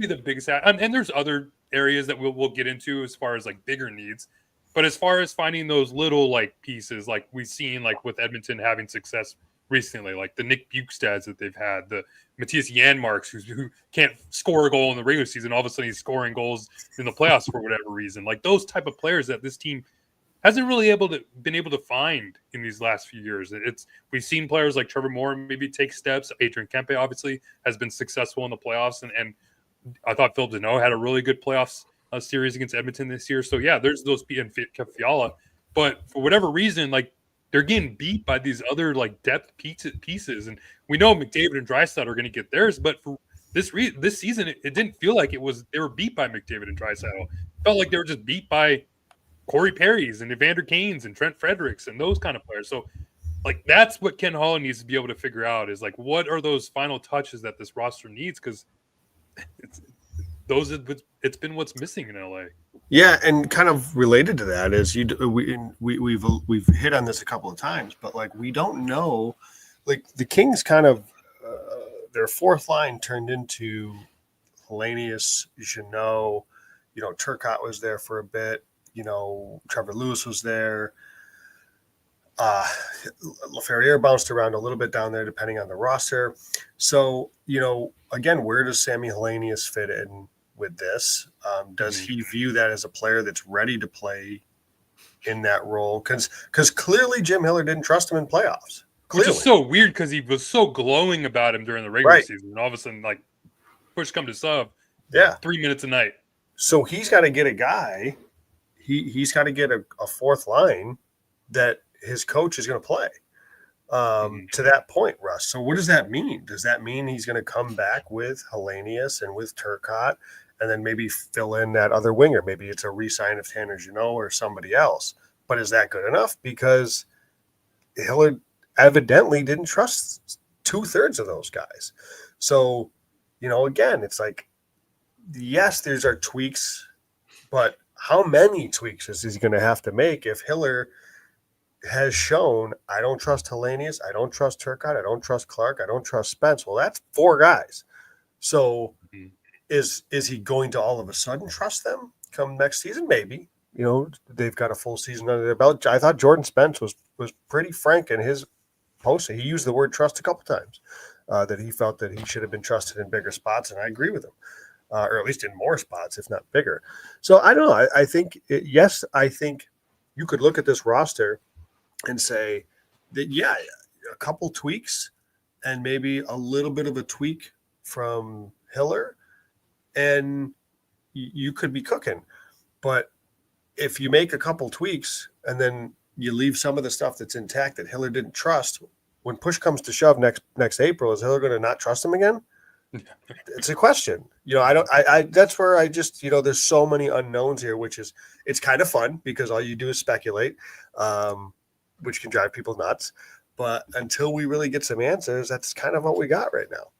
the biggest, and there's other areas that we'll get into as far as bigger needs. But as far as finding those little pieces, we've seen with Edmonton having success recently, the Nick Bukestads that they've had, the Matthias Janmarks who can't score a goal in the regular season, all of a sudden he's scoring goals in the playoffs for whatever reason. Those type of players that this team hasn't really been able to find in these last few years. We've seen players like Trevor Moore maybe take steps. Adrian Kempe obviously has been successful in the playoffs, and I thought Phil Deneau had a really good playoffs series against Edmonton this year. So yeah, there's those in Fiala, but for whatever reason, they're getting beat by these other depth pieces, and we know McDavid and Draisaitl are going to get theirs. But for this season, it didn't feel like it was they were beat by McDavid and Draisaitl. It felt like they were just beat by Corey Perry's and Evander Kane's and Trent Fredericks and those kind of players. So that's what Ken Holland needs to be able to figure out is what are those final touches that this roster needs, because it's been what's missing in LA. Yeah, and kind of related to that is we've hit on this a couple of times, but we don't know, the Kings kind of their fourth line turned into Hellenius, Jeannot, Turcotte was there for a bit, Trevor Lewis was there. LaFerriere bounced around a little bit down there depending on the roster. So, again, where does Sammy Hellenius fit in with this? Does he view that as a player that's ready to play in that role? Because clearly Jim Hiller didn't trust him in playoffs. Clearly. Which is so weird because he was so glowing about him during the regular season, and all of a sudden, push come to shove, 3 minutes a night. So he's got to get a guy. He's got to get a fourth line that his coach is going to play. to that point, Russ. So what does that mean? Does that mean he's going to come back with Hellenius and with Turcotte and then maybe fill in that other winger? Maybe it's a re-sign of Tanner Jeannot or somebody else. But is that good enough? Because Hiller evidently didn't trust 2/3 of those guys. So, again, it's like, yes, there's our tweaks, but how many tweaks is he going to have to make if Hiller has shown, I don't trust Hellenius, I don't trust Turcotte, I don't trust Clark, I don't trust Spence? Well, that's 4 guys. So is he going to all of a sudden trust them come next season? Maybe. They've got a full season under their belt. I thought Jordan Spence was pretty frank in his post. He used the word trust a couple times, that he felt that he should have been trusted in bigger spots, and I agree with him, or at least in more spots, if not bigger. So I don't know. I think, yes, I think you could look at this roster and say that, yeah, a couple tweaks and maybe a little bit of a tweak from Hiller, and you could be cooking. But if you make a couple tweaks and then you leave some of the stuff that's intact that Hiller didn't trust, when push comes to shove next April, is Hiller going to not trust him again? It's a question. That's where I just, there's so many unknowns here, it's kind of fun because all you do is speculate, which can drive people nuts. But until we really get some answers, that's kind of what we got right now.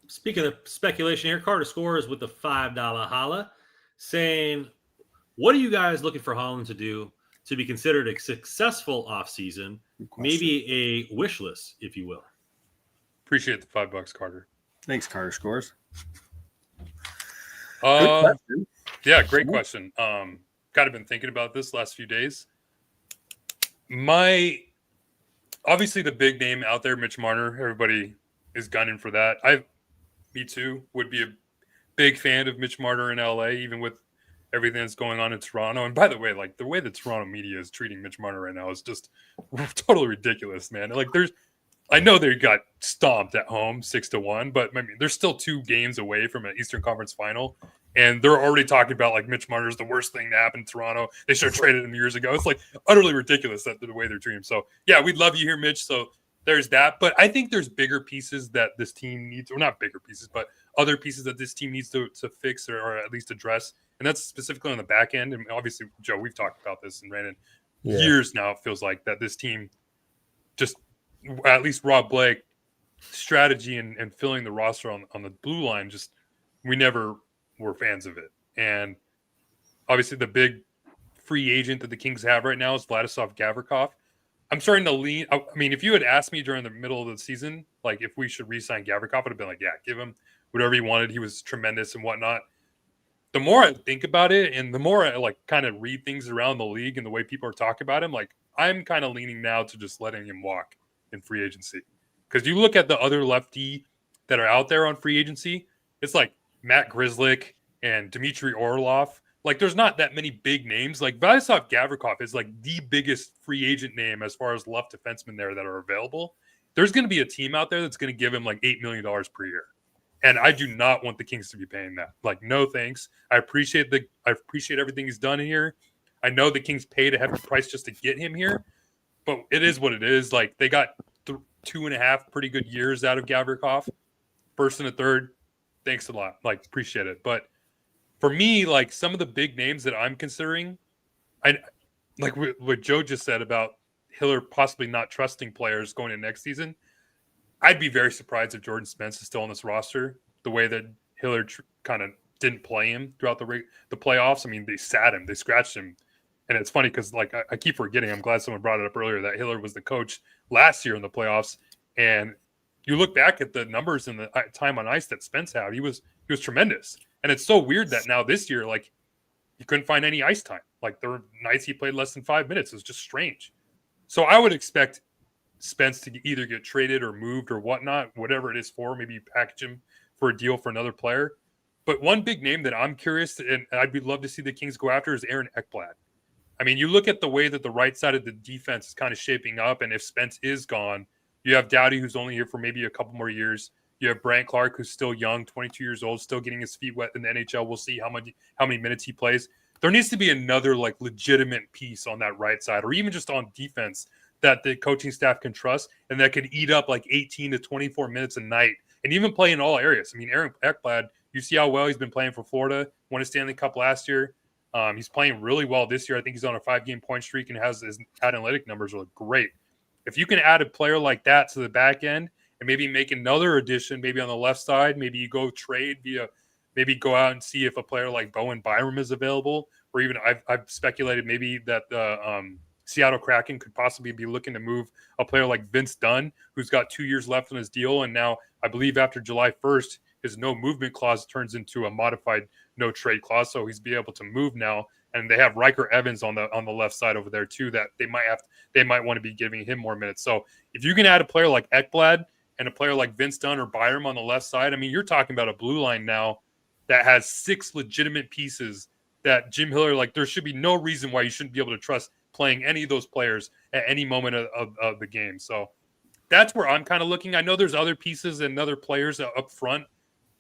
Speaking of speculation here, Carter Scores with the $5 holla saying, what are you guys looking for Holland to do to be considered a successful offseason? Maybe a wish list, if you will. Appreciate the $5, Carter. Thanks, Carter Scores. Good question. Yeah, great question. Kind of been thinking about this last few days. Obviously the big name out there, Mitch Marner, everybody is gunning for that. Me too, would be a big fan of Mitch Marner in LA, even with everything that's going on in Toronto. And by the way, like the way the Toronto media is treating Mitch Marner right now is just totally ridiculous, man. Like I know they got stomped at home 6-1, but I mean, they're still 2 games away from an Eastern Conference final. And they're already talking about like Mitch Marner is the worst thing to happen in Toronto. They should have traded him years ago. It's like utterly ridiculous that the way they're treating him. So yeah, we'd love you here, Mitch. So there's that. But I think there's bigger pieces that this team needs, or not bigger pieces, but other pieces that this team needs to fix or at least address. And that's specifically on the back end. And obviously, Joe, we've talked about this and ran in years now. It feels like that this team just, at least Rob Blake, strategy and filling the roster on the blue line, just we never were fans of it. And obviously the big free agent that the Kings have right now is Vladislav Gavrikov. I'm starting to lean. I mean, if you had asked me during the middle of the season, like if we should re-sign Gavrikov, I'd have been like, yeah, give him whatever he wanted. He was tremendous and whatnot. The more I think about it and the more I like kind of read things around the league and the way people are talking about him, like I'm kind of leaning now to just letting him walk in free agency. Because you look at the other lefty that are out there on free agency, it's like Matt Grzelcyk and Dmitry Orlov. Like, there's not that many big names. Like, Vladislav Gavrikov is like the biggest free agent name as far as left defensemen there that are available. There's going to be a team out there that's going to give him like $8 million per year. And I do not want the Kings to be paying that. Like, no thanks. I appreciate everything he's done here. I know the Kings paid a heavy price just to get him here, but it is what it is. Like, they got 2.5 pretty good years out of Gavrikov. First and a third, thanks a lot. Like, appreciate it. But for me, like some of the big names that I'm considering, I like what Joe just said about Hiller possibly not trusting players going into next season. I'd be very surprised if Jordan Spence is still on this roster. The way that Hiller kind of didn't play him throughout the playoffs. I mean, they sat him, they scratched him, and it's funny because like I keep forgetting. I'm glad someone brought it up earlier that Hiller was the coach last year in the playoffs, and you look back at the numbers and the time on ice that Spence had. He was tremendous. And it's so weird that now this year, like, you couldn't find any ice time. Like, there were nights he played less than 5 minutes. It was just strange. So I would expect Spence to either get traded or moved or whatnot, whatever it is for. Maybe you package him for a deal for another player. But one big name that I'm curious and I'd love to see the Kings go after is Aaron Ekblad. I mean, you look at the way that the right side of the defense is kind of shaping up, and if Spence is gone, you have Doughty, who's only here for maybe a couple more years. You have Brant Clark, who's still young, 22 years old, still getting his feet wet in the NHL. We'll see how many minutes he plays. There needs to be another like legitimate piece on that right side, or even just on defense that the coaching staff can trust and that could eat up like 18 to 24 minutes a night and even play in all areas. I mean, Aaron Ekblad, you see how well he's been playing for Florida, won a Stanley Cup last year. He's playing really well this year. I think he's on a 5-game point streak and has his analytic numbers look great. If you can add a player like that to the back end and maybe make another addition, maybe on the left side, maybe you go trade maybe go out and see if a player like Bowen Byram is available, or even I've speculated maybe that the Seattle Kraken could possibly be looking to move a player like Vince Dunn, who's got 2 years left on his deal. And now I believe after July 1st, his no movement clause turns into a modified no trade clause. So he's be able to move now. And they have Riker Evans on the left side over there too, that they might want to be giving him more minutes. So if you can add a player like Ekblad and a player like Vince Dunn or Byram on the left side, I mean, you're talking about a blue line now that has 6 legitimate pieces that Jim Hiller, like, there should be no reason why you shouldn't be able to trust playing any of those players at any moment of the game. So that's where I'm kind of looking. I know there's other pieces and other players up front.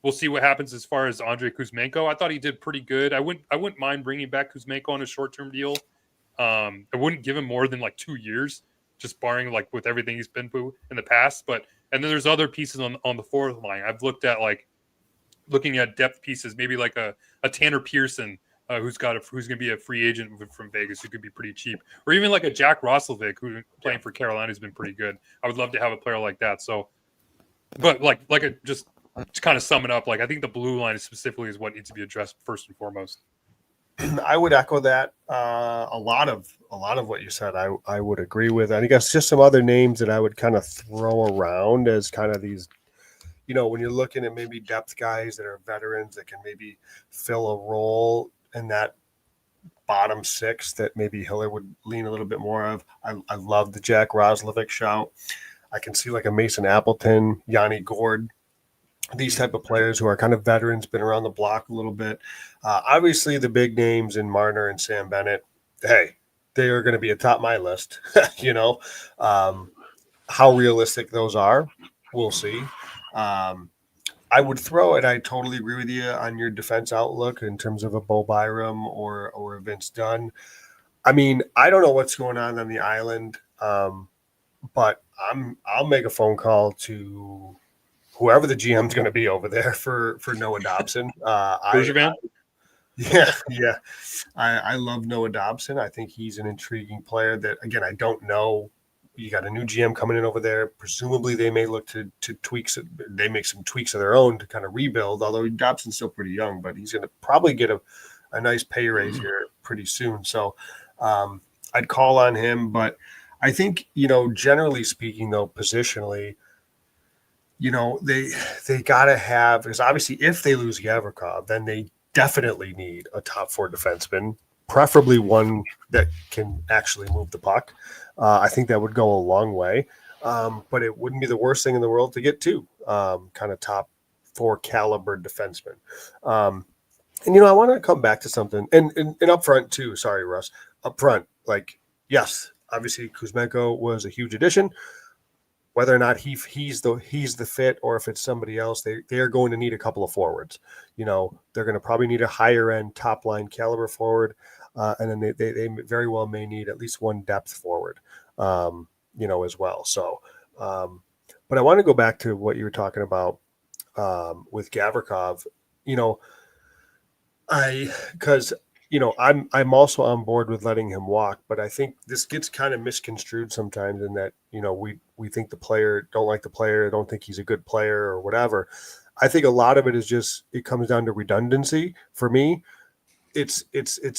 We'll see what happens as far as Andrei Kuzmenko. I thought he did pretty good. I wouldn't mind bringing back Kuzmenko on a short-term deal. I wouldn't give him more than like 2 years, just barring like with everything he's been through in the past. And then there's other pieces on the fourth line. I've looking at depth pieces, maybe like a Tanner Pearson, who's going to be a free agent from Vegas, who could be pretty cheap, or even like a Jack Roslovic, who playing for Carolina has been pretty good. I would love to have a player like that. So, but just to kind of sum it up, like I think the blue line specifically is what needs to be addressed first and foremost. I would echo that. A lot of what you said, I would agree with. I guess just some other names that I would kind of throw around as kind of these, when you're looking at maybe depth guys that are veterans that can maybe fill a role in that bottom 6 that maybe Hiller would lean a little bit more of. I love the Jack Roslovic shout. I can see like a Mason Appleton, Yanni Gord, these type of players who are kind of veterans, been around the block a little bit. Obviously, the big names in Marner and Sam Bennett, hey, they are going to be atop my list. How realistic those are, we'll see. I would throw it. I totally agree with you on your defense outlook in terms of a Bo Byram or a Vince Dunn. I mean, I don't know what's going on the island, but I'll make a phone call to whoever the GM is going to be over there for Noah Dobson. Bergevin? Yeah. I love Noah Dobson. I think he's an intriguing player that, again, I don't know. You got a new GM coming in over there. Presumably they may look to tweaks. They make some tweaks of their own to kind of rebuild, although Dobson's still pretty young, but he's going to probably get a nice pay raise here pretty soon. So I'd call on him. But I think, generally speaking, though, positionally, they got to have, because obviously if they lose Gavrikov, then they definitely need a top 4 defenseman, preferably one that can actually move the puck. I think that would go a long way, but it wouldn't be the worst thing in the world to get 2 kind of top 4 caliber defensemen. I want to come back to something, and up front too. Sorry, Russ. Up front, yes, obviously Kuzmenko was a huge addition. Whether or not he's the fit, or if it's somebody else, they are going to need a couple of forwards. They're going to probably need a higher end top line caliber forward, and then they very well may need at least one depth forward, as well. So, but I want to go back to what you were talking about with Gavrikov. I'm also on board with letting him walk, but I think this gets kind of misconstrued sometimes in that, we think the player, don't like the player, don't think he's a good player or whatever. I think a lot of it is just, it comes down to redundancy. For me, it's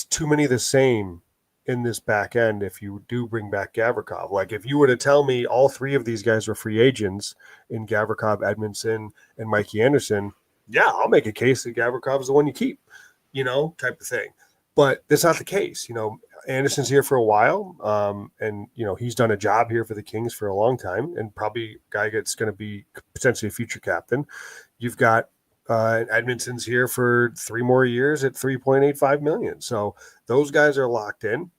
too many of the same in this back end. If you do bring back Gavrikov, like if you were to tell me all 3 of these guys were free agents in Gavrikov, Edmondson, and Mikey Anderson, yeah, I'll make a case that Gavrikov is the one you keep, type of thing. But that's not the case. Anderson's here for a while, and he's done a job here for the Kings for a long time, and probably a guy that's going to be potentially a future captain. You've got Edmondson's here for 3 more years at $3.85 million. So those guys are locked in.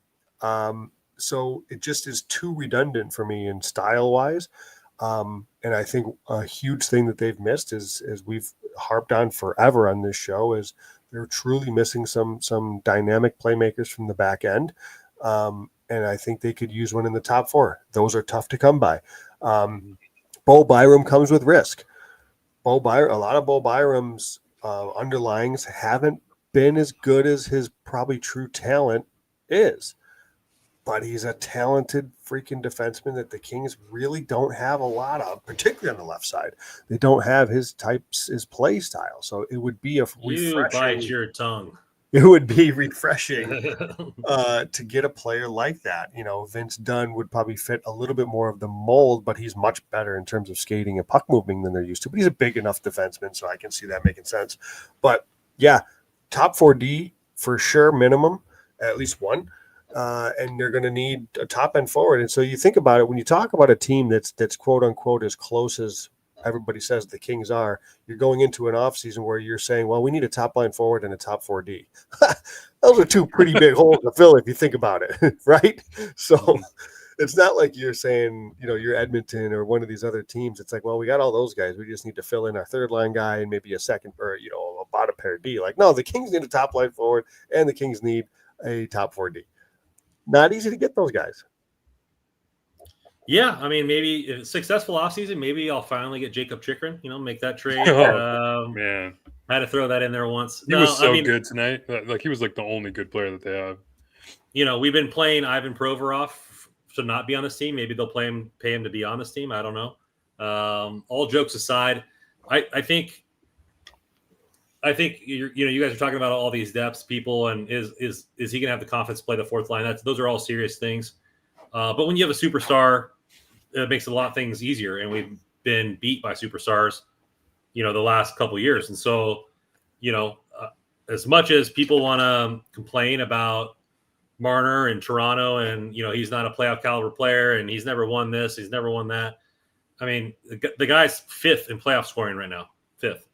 So it just is too redundant for me in style wise. And I think a huge thing that they've missed is, as we've harped on forever on this show, is they're truly missing some dynamic playmakers from the back end. And I think they could use one in the top 4. Those are tough to come by. Bo Byram comes with risk. A lot of Bo Byram's underlyings haven't been as good as his probably true talent is. But he's a talented freaking defenseman that the Kings really don't have a lot of, particularly on the left side. They don't have his play style. So it would be You bite your tongue. It would be refreshing to get a player like that. Vince Dunn would probably fit a little bit more of the mold, but he's much better in terms of skating and puck moving than they're used to. But he's a big enough defenseman, so I can see that making sense. But yeah, top 4D for sure, minimum, at least one. And they're going to need a top end forward. And so you think about it, when you talk about a team that's quote unquote as close as everybody says the Kings are, you're going into an offseason where you're saying, well, we need a top line forward and a top 4D. Those are two pretty big holes to fill if you think about it, right? So it's not like you're saying, you're Edmonton or one of these other teams. It's like, well, we got all those guys. We just need to fill in our third line guy and maybe a second or, a bottom pair D. Like, no, the Kings need a top line forward and the Kings need a top 4D. Not easy to get those guys. Yeah, I mean, maybe if it's successful offseason, maybe I'll finally get Jacob Chikrin, make that trade. Man. I had to throw that in there once. He was so good tonight. Like, he was like the only good player that they have. We've been playing Ivan Provorov to not be on this team. Maybe they'll pay him to be on this team. I don't know. All jokes aside, I think you guys are talking about all these depths, people, and is he going to have the confidence to play the fourth line? Those are all serious things. But when you have a superstar, it makes a lot of things easier. And we've been beat by superstars, the last couple of years. And so, as much as people want to complain about Marner and Toronto, and he's not a playoff caliber player, and he's never won this, he's never won that. I mean, the guy's 5th in playoff scoring right now, 5th.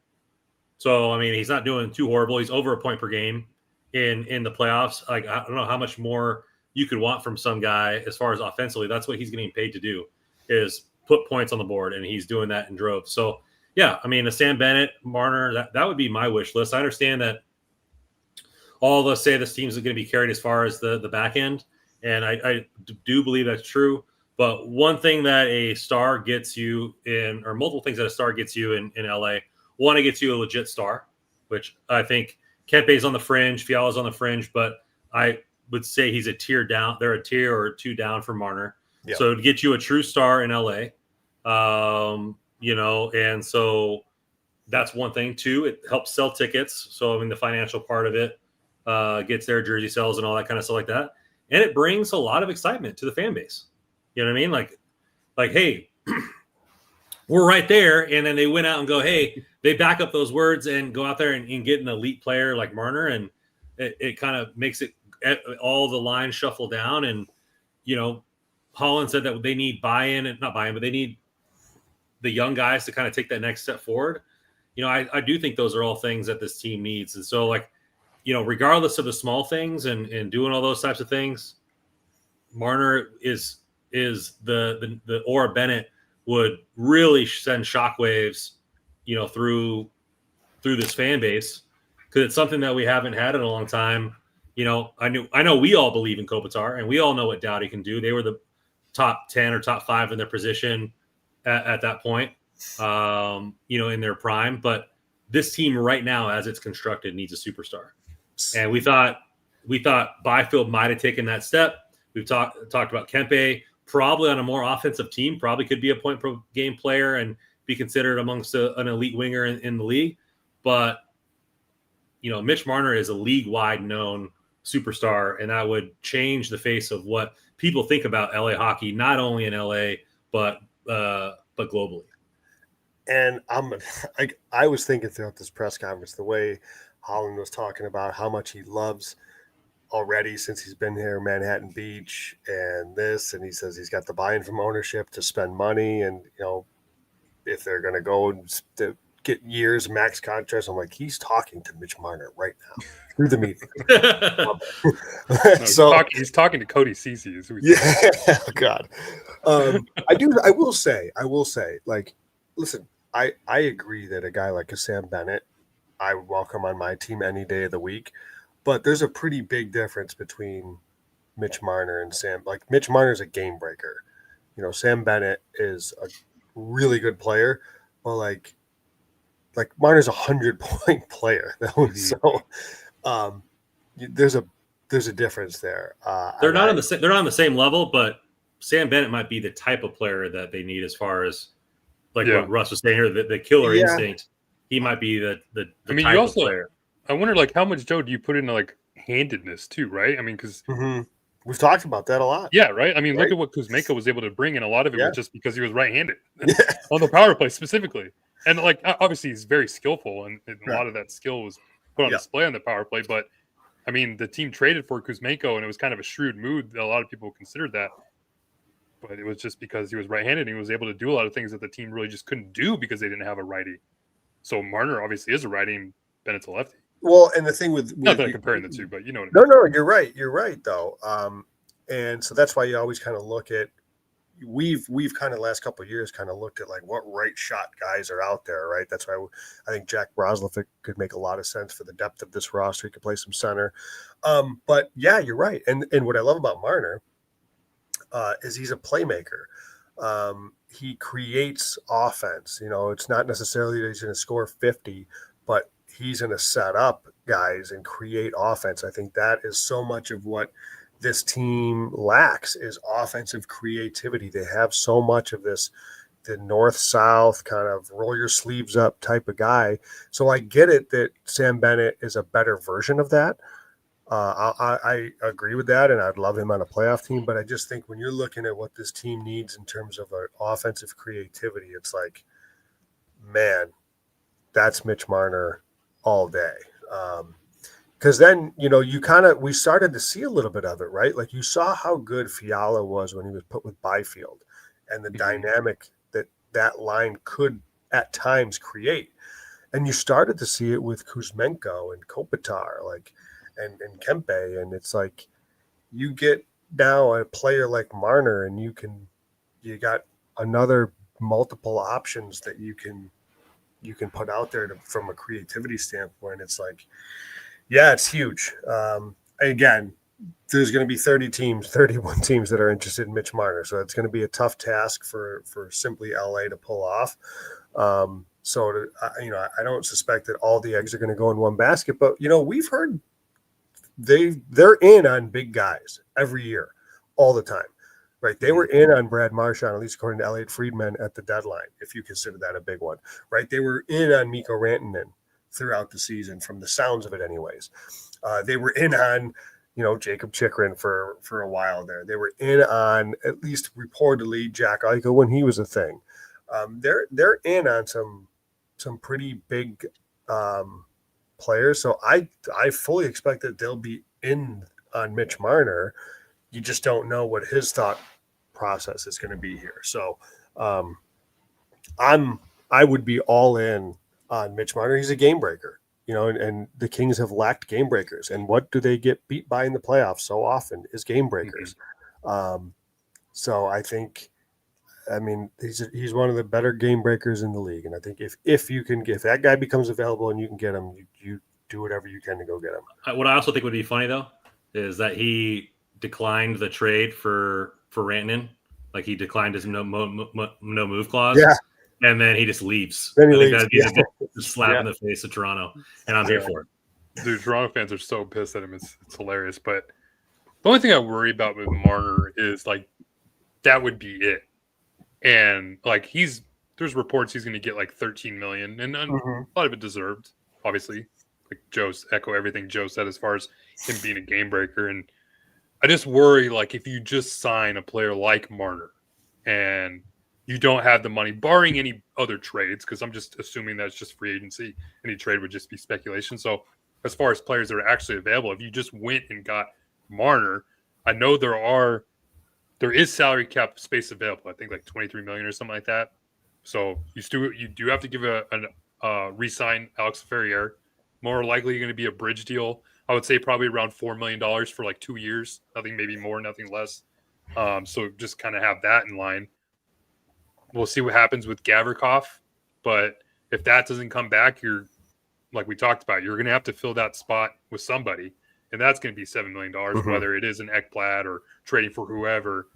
So, I mean, he's not doing too horrible. He's over a point per game in the playoffs. Like, I don't know how much more you could want from some guy as far as offensively. That's what he's getting paid to do, is put points on the board, and he's doing that in droves. So, yeah, I mean, a Sam Bennett, Marner, that would be my wish list. I understand that all of us say this team's going to be carried as far as the back end, and I do believe that's true. But one thing that a star gets you or multiple things that a star gets you in LA, one, it gets you a legit star, which I think Kempe's on the fringe, Fiala's on the fringe, but I would say he's a tier down. They're a tier or 2 down from Marner. Yep. So to get you a true star in LA, and so that's one thing. 2, it helps sell tickets. So, I mean, the financial part of it gets their jersey sales and all that kind of stuff like that. And it brings a lot of excitement to the fan base. You know what I mean? Like, hey, we're right there. And then they went out and go, hey, they back up those words and go out there and get an elite player like Marner. And it kind of makes it all the lines shuffle down. And, Holland said that they need not buy-in, but they need the young guys to kind of take that next step forward. I do think those are all things that this team needs. And so, like, regardless of the small things and doing all those types of things, Marner is the Aura Bennett would really send shockwaves, through this fan base, because it's something that we haven't had in a long time. I know we all believe in Kopitar, and we all know what Doughty can do. They were the top 10 or top 5 in their position at that point, in their prime. But this team right now, as it's constructed, needs a superstar. And we thought Byfield might have taken that step. We've talked about Kempe, probably on a more offensive team, probably could be a point per game player and be considered amongst an elite winger in the league. But, Mitch Marner is a league-wide known superstar, and that would change the face of what people think about LA hockey, not only in LA, but globally. And I was thinking throughout this press conference, the way Holland was talking about how much he loves already since he's been here, Manhattan Beach and this, and he says he's got the buy-in from ownership to spend money, and if they're going to go to get years max contracts, I'm like, he's talking to Mitch Marner right now through the meeting. He's talking to Cody Ceci. Yeah, God. I will say, like, listen, I agree that a guy like a Sam Bennett, I would welcome on my team any day of the week. But there's a pretty big difference between Mitch Marner and Sam. Like Mitch Marner's a game breaker. Sam Bennett is a really good player, but like Marner's 100-point player. So there's a difference there. They're not on the same level, but Sam Bennett might be the type of player that they need as far as like what Russ was saying here, the killer instinct. He might be the type of player. I wonder, like, how much, Joe, do you put into like handedness too, right? I mean, because we've talked about that a lot. Yeah, right. I mean, look at what Kuzmenko was able to bring, and a lot of it was just because he was right-handed on the power play specifically. And like, obviously, he's very skillful, and a lot of that skill was put on display on the power play. But I mean, the team traded for Kuzmenko, and it was kind of a shrewd move. A lot of people considered that, but it was just because he was right-handed, and he was able to do a lot of things that the team really just couldn't do because they didn't have a righty. So Marner obviously is a righty, and Bennett's a lefty. Well, and the thing with not that I'm comparing the two, but you know what I mean. No, you're right. You're right, though. And so that's why you always kind of look at. We've kind of last couple of years kind of looked at like what right shot guys are out there, right? That's why I think Jack Roslovic could make a lot of sense for the depth of this roster. He could play some center, but yeah, you're right. And what I love about Marner is he's a playmaker. He creates offense. It's not necessarily that he's going to score 50, but he's going to set up guys and create offense. I think that is so much of what this team lacks is offensive creativity. They have so much of this, the north-south kind of roll your sleeves up type of guy. So I get it that Sam Bennett is a better version of that. I agree with that, and I'd love him on a playoff team. But I just think when you're looking at what this team needs in terms of offensive creativity, it's like, man, that's Mitch Marner all day. Because then, we started to see a little bit of it, right? Like you saw how good Fiala was when he was put with Byfield and the dynamic that line could at times create. And you started to see it with Kuzmenko and Kopitar, and Kempe. And it's like you get now a player like Marner and you got another multiple options that you can put out there from a creativity standpoint. It's like, yeah, it's huge. Again, there's going to be 31 teams that are interested in Mitch Marner. So it's going to be a tough task for simply LA to pull off. I don't suspect that all the eggs are going to go in one basket, but we've heard they're in on big guys every year, all the time, right? They were in on Brad Marchand, at least according to Elliot Friedman at the deadline, if you consider that a big one, right? They were in on Mikko Rantanen throughout the season, from the sounds of it anyways. They were in on, Jacob Chikrin for a while there. They were in on, at least reportedly, Jack Eichel when he was a thing. They're in on some pretty big players. So I fully expect that they'll be in on Mitch Marner. You just don't know what his thought process is going to be here. So I would be all in on Mitch Marner. He's a game breaker, and the Kings have lacked game breakers. And what do they get beat by in the playoffs so often is game breakers. So I think, he's one of the better game breakers in the league. And I think if that guy becomes available and you can get him, you do whatever you can to go get him. What I also think would be funny though, is that he declined the trade for Rantanen. Like he declined his no move clause. Yeah. And then he just leaves. Then he leaves. That'd be a slap in the face of Toronto, and I'm here for it. Dude, Toronto fans are so pissed at him. It's hilarious. But the only thing I worry about with Marner is like that would be it. And like there's reports he's going to get like $13 million, and a lot of it deserved, obviously. Like Joe's echo everything Joe said as far as him being a game breaker. And I just worry like if you just sign a player like Marner and you don't have the money, barring any other trades, because I'm just assuming that's just free agency. Any trade would just be speculation. So as far as players that are actually available, if you just went and got Marner, I know there is salary cap space available. I think like $23 million or something like that. So you do have to give a re-sign Alex Ferrier. More likely going to be a bridge deal. I would say probably around $4 million for like 2 years. Nothing, maybe more, nothing less. So just kind of have that in line. We'll see what happens with Gavrikov, but if that doesn't come back, you're like we talked about, you're going to have to fill that spot with somebody. and that's going to be $7 million, Mhm. whether it is an Ekblad or trading for whoever.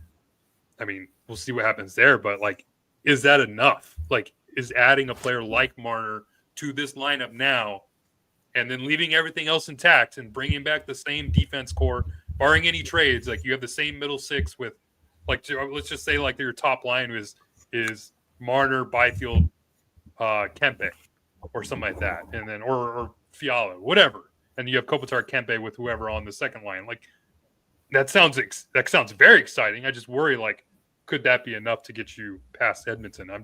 I mean, we'll see what happens there, but like, is that enough? Like, is adding a player like Marner to this lineup now and then leaving everything else intact and bringing back the same defense core, barring any trades, like you have the same middle six with, like, let's just say like your top line is Marner, Byfield, Kempe, or something like that, and then or Fiala, whatever, and you have Kopitar, Kempe with whoever on the second line. Like that sounds very exciting. I just worry, like, could that be enough to get you past Edmonton? I'd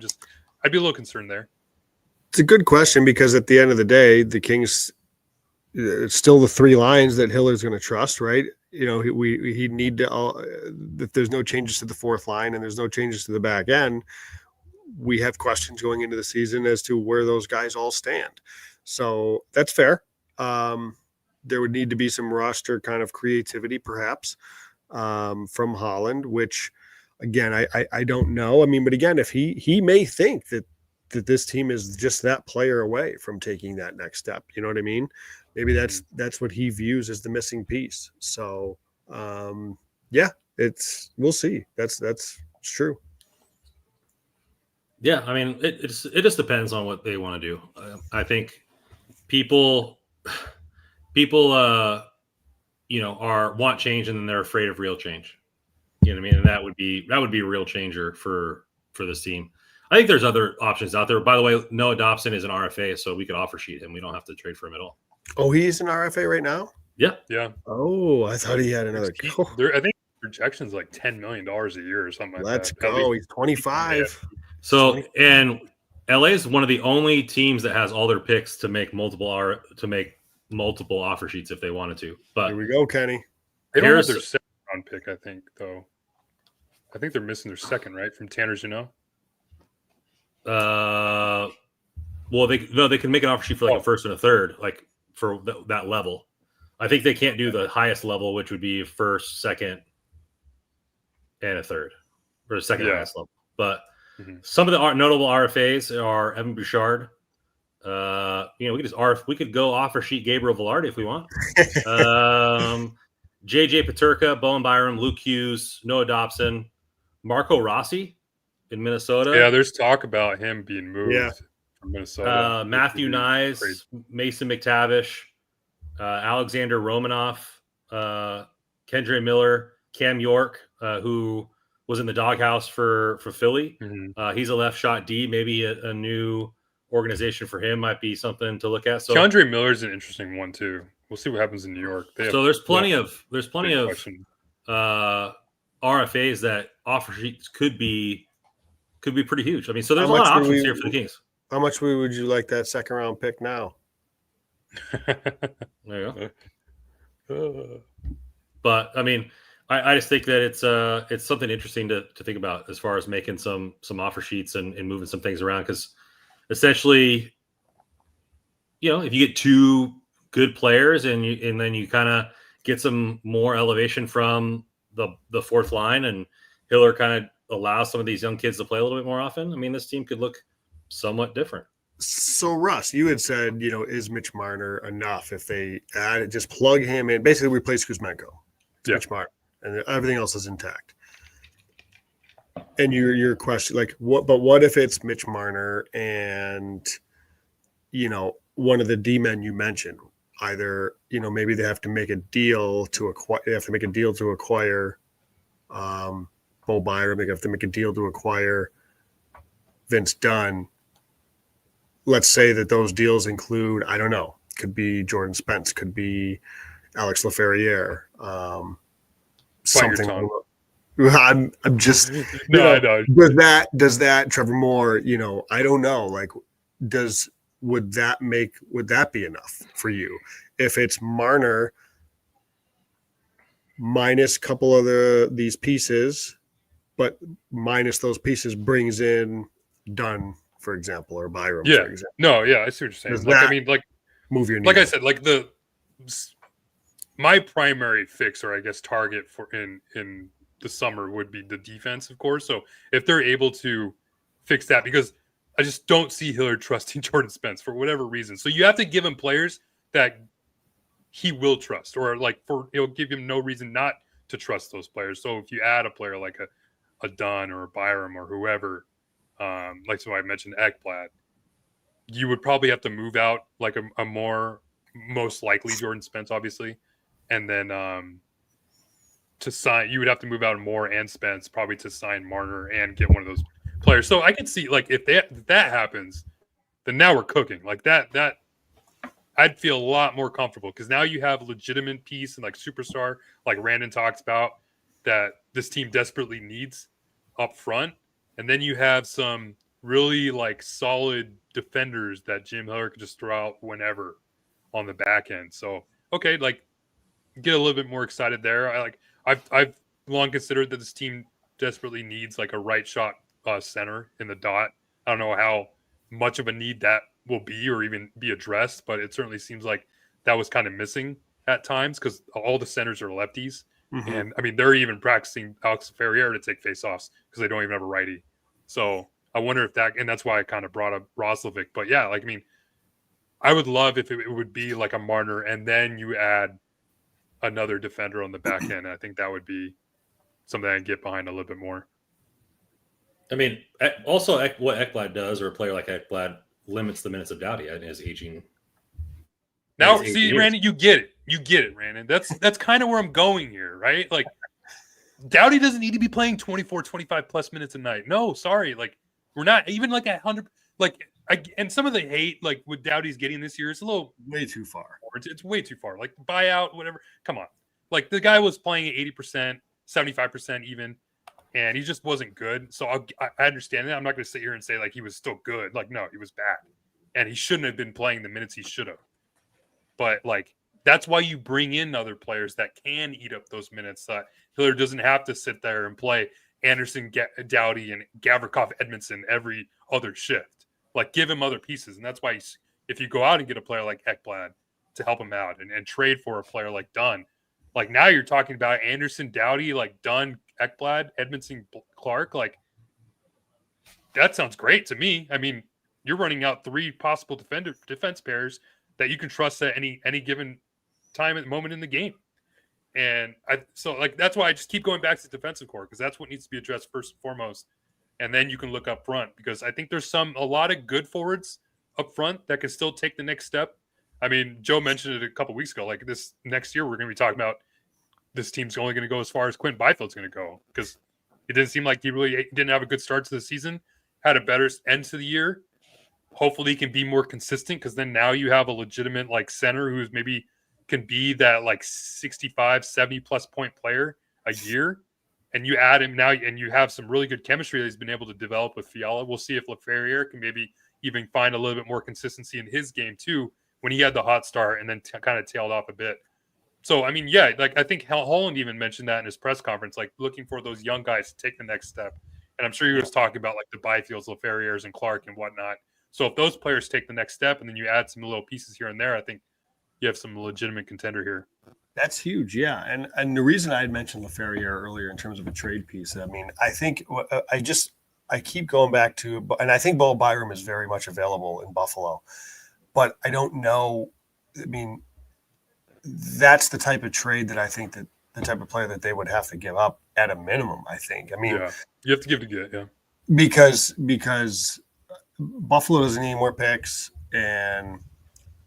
be a little concerned there. It's a good question because at the end of the day, the Kings, it's still the three lines that Hiller's going to trust, right? You know, he need to, if there's no changes to the fourth line and there's no changes to the back end, we have questions going into the season as to where those guys all stand. So that's fair. There would need to be some roster kind of creativity, perhaps, from Holland, which, again, I don't know. I mean, but again, if he may think that this team is just that player away from taking that next step. You know what I mean? Maybe that's what he views as the missing piece. So, yeah, we'll see. That's true. Yeah, I mean, it just depends on what they want to do. I think people, want change and then they're afraid of real change. You know what I mean? And that would be a real changer for this team. I think there's other options out there. By the way, Noah Dobson is an RFA, so we could offer sheet him. We don't have to trade for him at all. Oh, he's an RFA right now? Yeah. Yeah. Oh, I thought he had another. I think projection's like $10 million a year or something like Let's that. go. He's 25. Yeah. So, and LA is one of the only teams that has all their picks to make multiple offer sheets if they wanted to. But here we go, Kenny. They don't have their second round pick, I think, though. I think they're missing their second, right? From Tanner's, well, they can make an offer sheet for like a first and a third, like for that level. I think they can't do the highest level, which would be first, second, and a third, or the second highest level. But some of the notable RFAs are Evan Bouchard. We could go offer sheet Gabriel Velarde if we want. JJ Paterka, Bowen Byram, Luke Hughes, Noah Dobson, Marco Rossi in Minnesota. Yeah, there's talk about him being moved from Minnesota. Matthew Nyes, Mason McTavish, Alexander Romanoff, Kendre Miller, Cam York, who was in the doghouse for Philly. He's a left shot D. Maybe a new organization for him might be something to look at. So Kendre Miller's an interesting one too. We'll see what happens in New York. There's plenty of RFAs that offer sheets could be pretty huge. I mean, so there's a lot of options here for the Kings. How much would you like that second round pick now? There you go. But I mean, I just think that it's something interesting to think about as far as making some offer sheets and moving some things around, because essentially, if you get two good players and then you kind of get some more elevation from the fourth line, and Hiller kind of allows some of these young kids to play a little bit more often. I mean, this team could look somewhat different. So Russ, you had said, is Mitch Marner enough if they just plug him in, basically replace Kuzmenko, Mitch Marner, and everything else is intact. And your question, like, what if it's Mitch Marner and, one of the D-men you mentioned, either, maybe they have to make a deal to acquire, Bo Byram, they have to make a deal to acquire Vince Dunn. Let's say that those deals include, I don't know, could be Jordan Spence, could be Alex Laferriere, something. I'm just I know. Does that Trevor Moore? I don't know. Like, would that be enough for you if it's Marner minus a couple of these pieces, but minus those pieces brings in Dunn, for example, or Byram, for example. No, yeah, I see what you're saying. Move your needle. Like I said, like my primary fix, or I guess target for in the summer would be the defense, of course. So if they're able to fix that, because I just don't see Hiller trusting Jordan Spence for whatever reason. So you have to give him players that he will trust, or like it'll give him no reason not to trust those players. So if you add a player like a Dunn or a Byram or whoever, like so I mentioned Ekblad, you would probably have to move out like a more most likely Jordan Spence, obviously, and then to sign, you would have to move out Moore and Spence probably to sign Marner and get one of those players. So I could see like if that happens, then now we're cooking. Like that I'd feel a lot more comfortable because now you have a legitimate piece and like superstar, like Randon talks about, that this team desperately needs up front. And then you have some really like solid defenders that Jim Miller could just throw out whenever on the back end. So, okay, like get a little bit more excited there. I've long considered that this team desperately needs like a right shot center in the dot. I don't know how much of a need that will be or even be addressed, but it certainly seems like that was kind of missing at times because all the centers are lefties. Mm-hmm. And I mean, they're even practicing Alex Ferrier to take faceoffs because they don't even have a righty. So I wonder if that, and that's why I kind of brought up Roslovic. But yeah, like, I mean, I would love if it would be like a Marner and then you add another defender on the back end. I think that would be something I'd get behind a little bit more. I mean, also what Ekblad does, or a player like Ekblad, limits the minutes of Doughty and his aging. Now, see, Randy, you get it. You get it, Brandon. That's kind of where I'm going here, right? Like, Doughty doesn't need to be playing 24, 25 plus minutes a night. No, sorry. Like, we're not even like at 100. Like, and some of the hate, like, with Doughty's getting this year, is a little way too far. It's way too far. Like, buyout, whatever. Come on. Like, the guy was playing at 80%, 75% even, and he just wasn't good. So I understand that. I'm not going to sit here and say, like, he was still good. Like, no, he was bad. And he shouldn't have been playing the minutes he should have. But, like, that's why you bring in other players that can eat up those minutes. Hiller doesn't have to sit there and play Anderson, Doughty, and Gavrikov, Edmondson every other shift. Like, give him other pieces. And that's why if you go out and get a player like Ekblad to help him out and trade for a player like Dunn, like, now you're talking about Anderson, Doughty, like Dunn, Ekblad, Edmondson, Clark. Like, that sounds great to me. I mean, you're running out 3 possible defense pairs that you can trust at any given time at the moment in the game. And so that's why I just keep going back to the defensive core, because that's what needs to be addressed first and foremost. And then you can look up front, because I think there's a lot of good forwards up front that can still take the next step. I mean, Joe mentioned it a couple weeks ago. Like, this next year, we're going to be talking about this team's only going to go as far as Quentin Byfield's going to go, because it didn't seem like he really didn't have a good start to the season, had a better end to the year. Hopefully he can be more consistent, because then now you have a legitimate like center who's maybe can be that like 65, 70 plus point player a year. And you add him now and you have some really good chemistry that he's been able to develop with Fiala. We'll see if LaFerriere can maybe even find a little bit more consistency in his game too, when he had the hot start and then kind of tailed off a bit. So, I mean, yeah, like I think Holland even mentioned that in his press conference, like looking for those young guys to take the next step. And I'm sure he was talking about like the Byfields, LaFerrieres, and Clark and whatnot. So if those players take the next step and then you add some little pieces here and there, I think you have some legitimate contender here. That's huge, yeah. And the reason I had mentioned LaFerriere earlier in terms of a trade piece, I mean, I think I keep going back to, and I think Bo Byram is very much available in Buffalo, but I don't know. I mean, that's the type of trade that I think that the type of player that they would have to give up at a minimum, I think. I mean, yeah, you have to give to get, yeah. Because Buffalo doesn't need more picks, and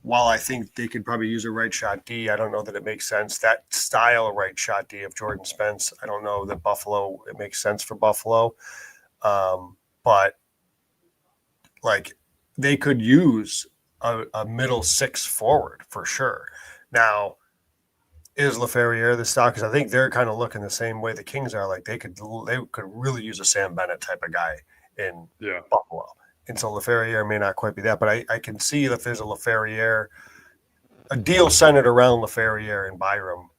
while I think they could probably use a right shot D, I don't know that it makes sense. That style of right shot D of Jordan Spence, I don't know that it makes sense for Buffalo. But like they could use a middle 6 forward for sure. Now, is LaFerriere the stock? Because I think they're kind of looking the same way the Kings are. Like they could really use a Sam Bennett type of guy in Buffalo. And so LaFerriere may not quite be that, but I can see if there's a LaFerriere, a deal centered around LaFerriere and Byram,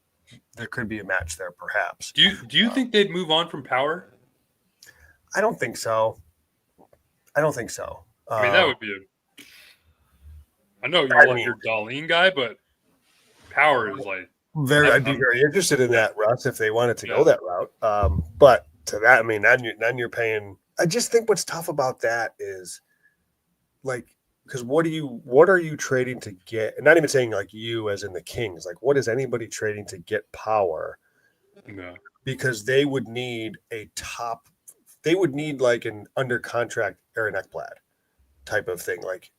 there could be a match there, perhaps. Do you think they'd move on from Power? I don't think so. I mean, that would be I know you're your Darlene guy, but Power is like I'd be very interested in that, Russ, if they wanted to go that route. But to that, I mean, then you're paying. I just think what's tough about that is, like, because what are you trading to get? And not even saying like you as in the Kings. Like, what is anybody trading to get power? No. Because they would need like an under contract Aaron Ekblad type of thing, like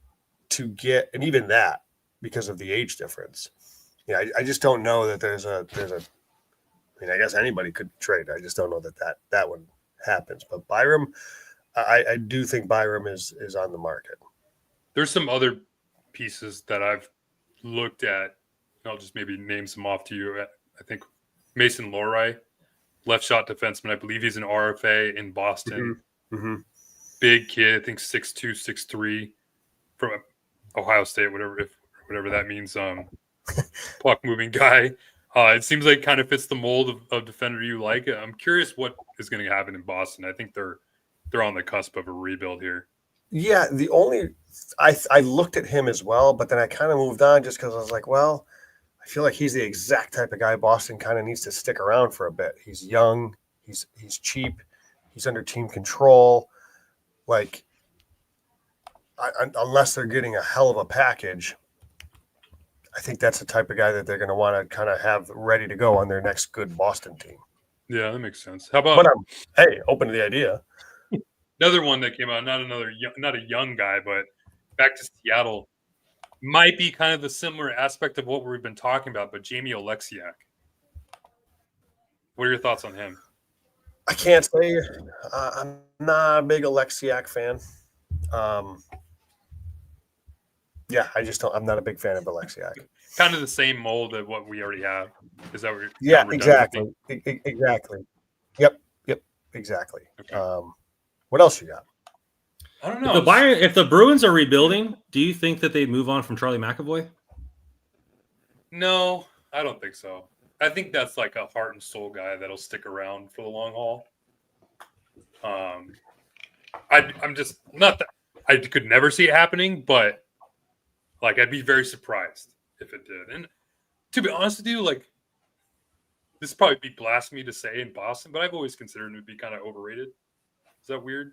to get, and even that because of the age difference. Yeah, I just don't know that there's a. I mean, I guess anybody could trade. I just don't know that one happens. But Byram, I do think Byram is on the market. There's some other pieces that I've looked at. I'll just maybe name some off to you. I think Mason Lohrei, left shot defenseman. I believe he's an RFA in Boston. Mm-hmm. Big kid, I think 6'2", 6'3", from Ohio State, whatever that means. Puck moving guy. It seems like kind of fits the mold of defender you like. I'm curious what is going to happen in Boston. I think they're on the cusp of a rebuild here. Yeah, I looked at him as well, but then I kind of moved on just because I was like, well, I feel like he's the exact type of guy Boston kind of needs to stick around for a bit. He's young, he's cheap, he's under team control. Like, unless they're getting a hell of a package, I think that's the type of guy that they're going to want to kind of have ready to go on their next good Boston team. Yeah, that makes sense. How about? But I'm open to the idea. Another one that came out, not a young guy, but back to Seattle, might be kind of the similar aspect of what we've been talking about, but Jamie Oleksiak. What are your thoughts on him? I can't say. I'm not a big Oleksiak fan. Yeah, I just don't. I'm not a big fan of Oleksiak. Kind of the same mold of what we already have. Is that what you're? Yeah, exactly. Exactly. Yep. Exactly. Okay. What else you got? I don't know. If the Bruins are rebuilding, do you think that they move on from Charlie McAvoy? No, I don't think so. I think that's like a heart and soul guy that'll stick around for the long haul. I'm just not that I could never see it happening, but like I'd be very surprised if it did. And to be honest with you, like this would probably be blasphemy to say in Boston, but I've always considered him to be kind of overrated. Is that weird?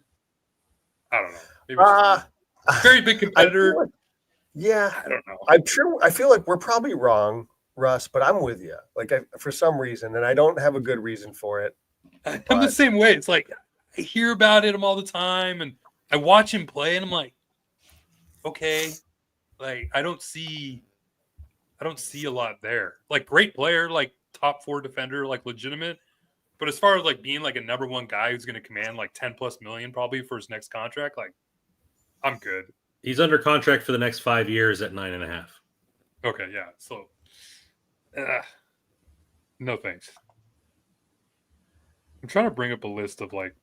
I don't know. Maybe very big competitor. I don't know. I feel like we're probably wrong, Russ, but I'm with you. Like for some reason, and I don't have a good reason for it. I'm the same way. It's like I hear about him all the time, and I watch him play, and I'm like, okay, like I don't see a lot there. Like great player, like top 4 defender, like legitimate. But as far as like being like a number 1 guy who's going to command like 10+ million probably for his next contract, like I'm good. He's under contract for the next 5 years at 9.5. Okay, yeah. So, no thanks. I'm trying to bring up a list of like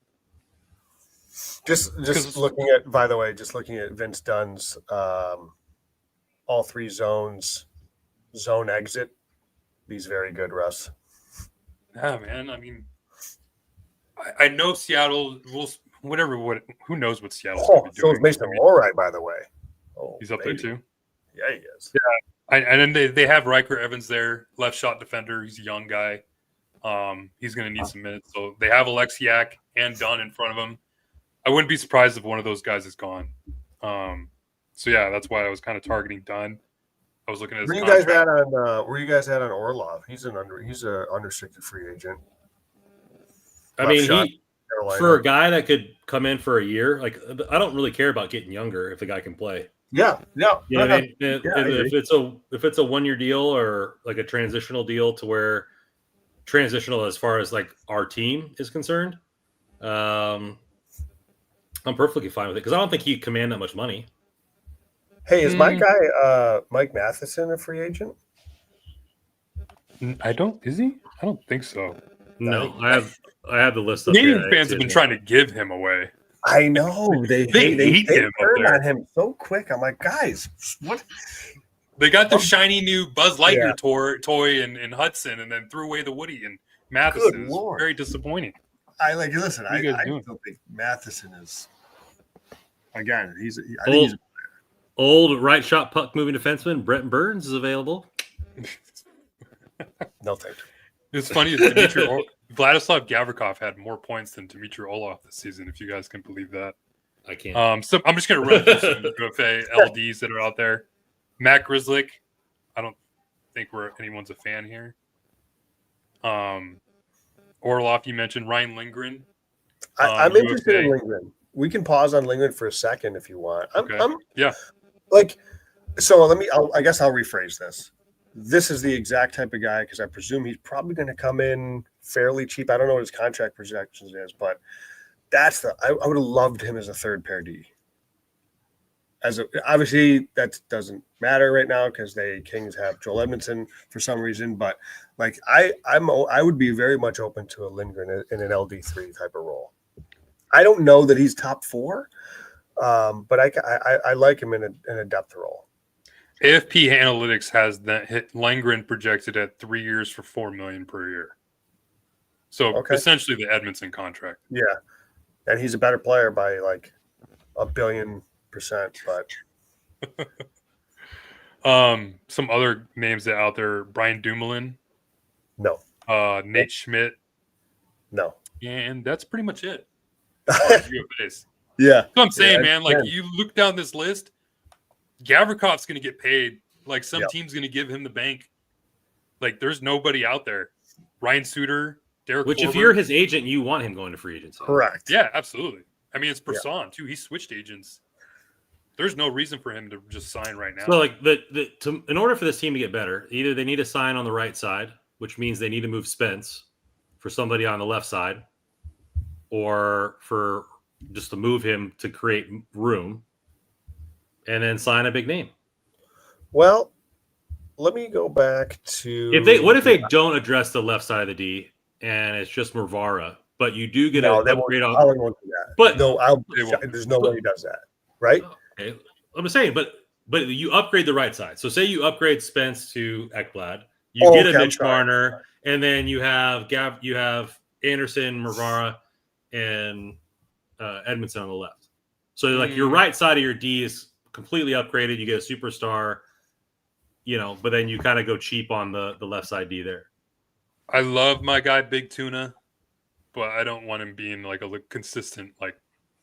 just looking at Vince Dunn's all 3 zones zone exit. He's very good, Russ. Yeah, man. I mean, I know Seattle will who knows what Seattle's going to be doing. So is Mason Lohrei, by the way. Oh, he's up there too. Yeah, he is. Yeah, and then they have Riker Evans there, left shot defender. He's a young guy. He's going to need some minutes. So they have Oleksiak and Dunn in front of him. I wouldn't be surprised if one of those guys is gone. So yeah, that's why I was kind of targeting Dunn. I was looking at his contract. Where you guys at on Orlov? He's an unrestricted free agent. I mean, for a guy that could come in for a year, like I don't really care about getting younger if the guy can play. Yeah. You know what I mean? If it's a 1-year deal or like a transitional deal to where transitional as far as like our team is concerned, I'm perfectly fine with it because I don't think he'd command that much money. Hey, is my guy Mike Matheson a free agent? Is he? I don't think so. No, I have the list up Canadian here. fans have been trying to give him away. I know they hate him up turned there. on him so quick. I'm like, guys, what? They got the shiny new Buzz Lightyear toy in Hudson, and then threw away the Woody and Matheson. Is very disappointing. I still think Matheson is. Again, I think he's old right shot puck moving defenseman Brent Burns is available. No thank you. It's funny. Vladislav Gavrikov had more points than Dmitry Orlov this season, if you guys can believe that. I can't. So I'm just gonna run through some UFA LDs that are out there. Matt Grizzlick. I don't think anyone's a fan here. Orloff, you mentioned Ryan Lindgren. I'm interested in UFA. Lindgren. We can pause on Lindgren for a second if you want. Yeah. Like, so I guess I'll rephrase this. This is the exact type of guy, because I presume he's probably going to come in fairly cheap. I don't know what his contract projections is, but I would have loved him as a third pair D. Obviously that doesn't matter right now because the Kings have Joel Edmondson for some reason, but like I would be very much open to a Lindgren in an LD3 type of role. I don't know that he's top 4, but I like him in a depth role. AFP Analytics has that hit Lindgren projected at 3 years for $4 million per year. So essentially the Edmondson contract. Yeah, and he's a better player by like 1 billion %. But some other names that out there: Brian Dumoulin, no, Nate Schmidt, no, and that's pretty much it. UFAs. Yeah, so I'm saying, man, like you look down this list. Gavrikov's going to get paid. Like some team's going to give him the bank. Like there's nobody out there. Ryan Suter, Derek. Which, Korver. if you're his agent, you want him going to free agency. Correct. Yeah, absolutely. I mean, it's Brisson too. He switched agents. There's no reason for him to just sign right now. So, like in order for this team to get better, either they need to sign on the right side, which means they need to move Spence for somebody on the left side, or for just to move him to create room. And then sign a big name. Well, let me go back to what if they don't address the left side of the D and it's just Murvara, but you do get an upgrade on. Won't do that. But no, there's no way he does that, right? Okay, I'm saying, but you upgrade the right side. So say you upgrade Spence to Ekblad, you get a Mitch Marner, and then you have Anderson, Murvara, and Edmondson on the left. So like your right side of your D is completely upgraded. You get a superstar, but then you kind of go cheap on the left side D there. I love my guy Big Tuna, but I don't want him being like a consistent like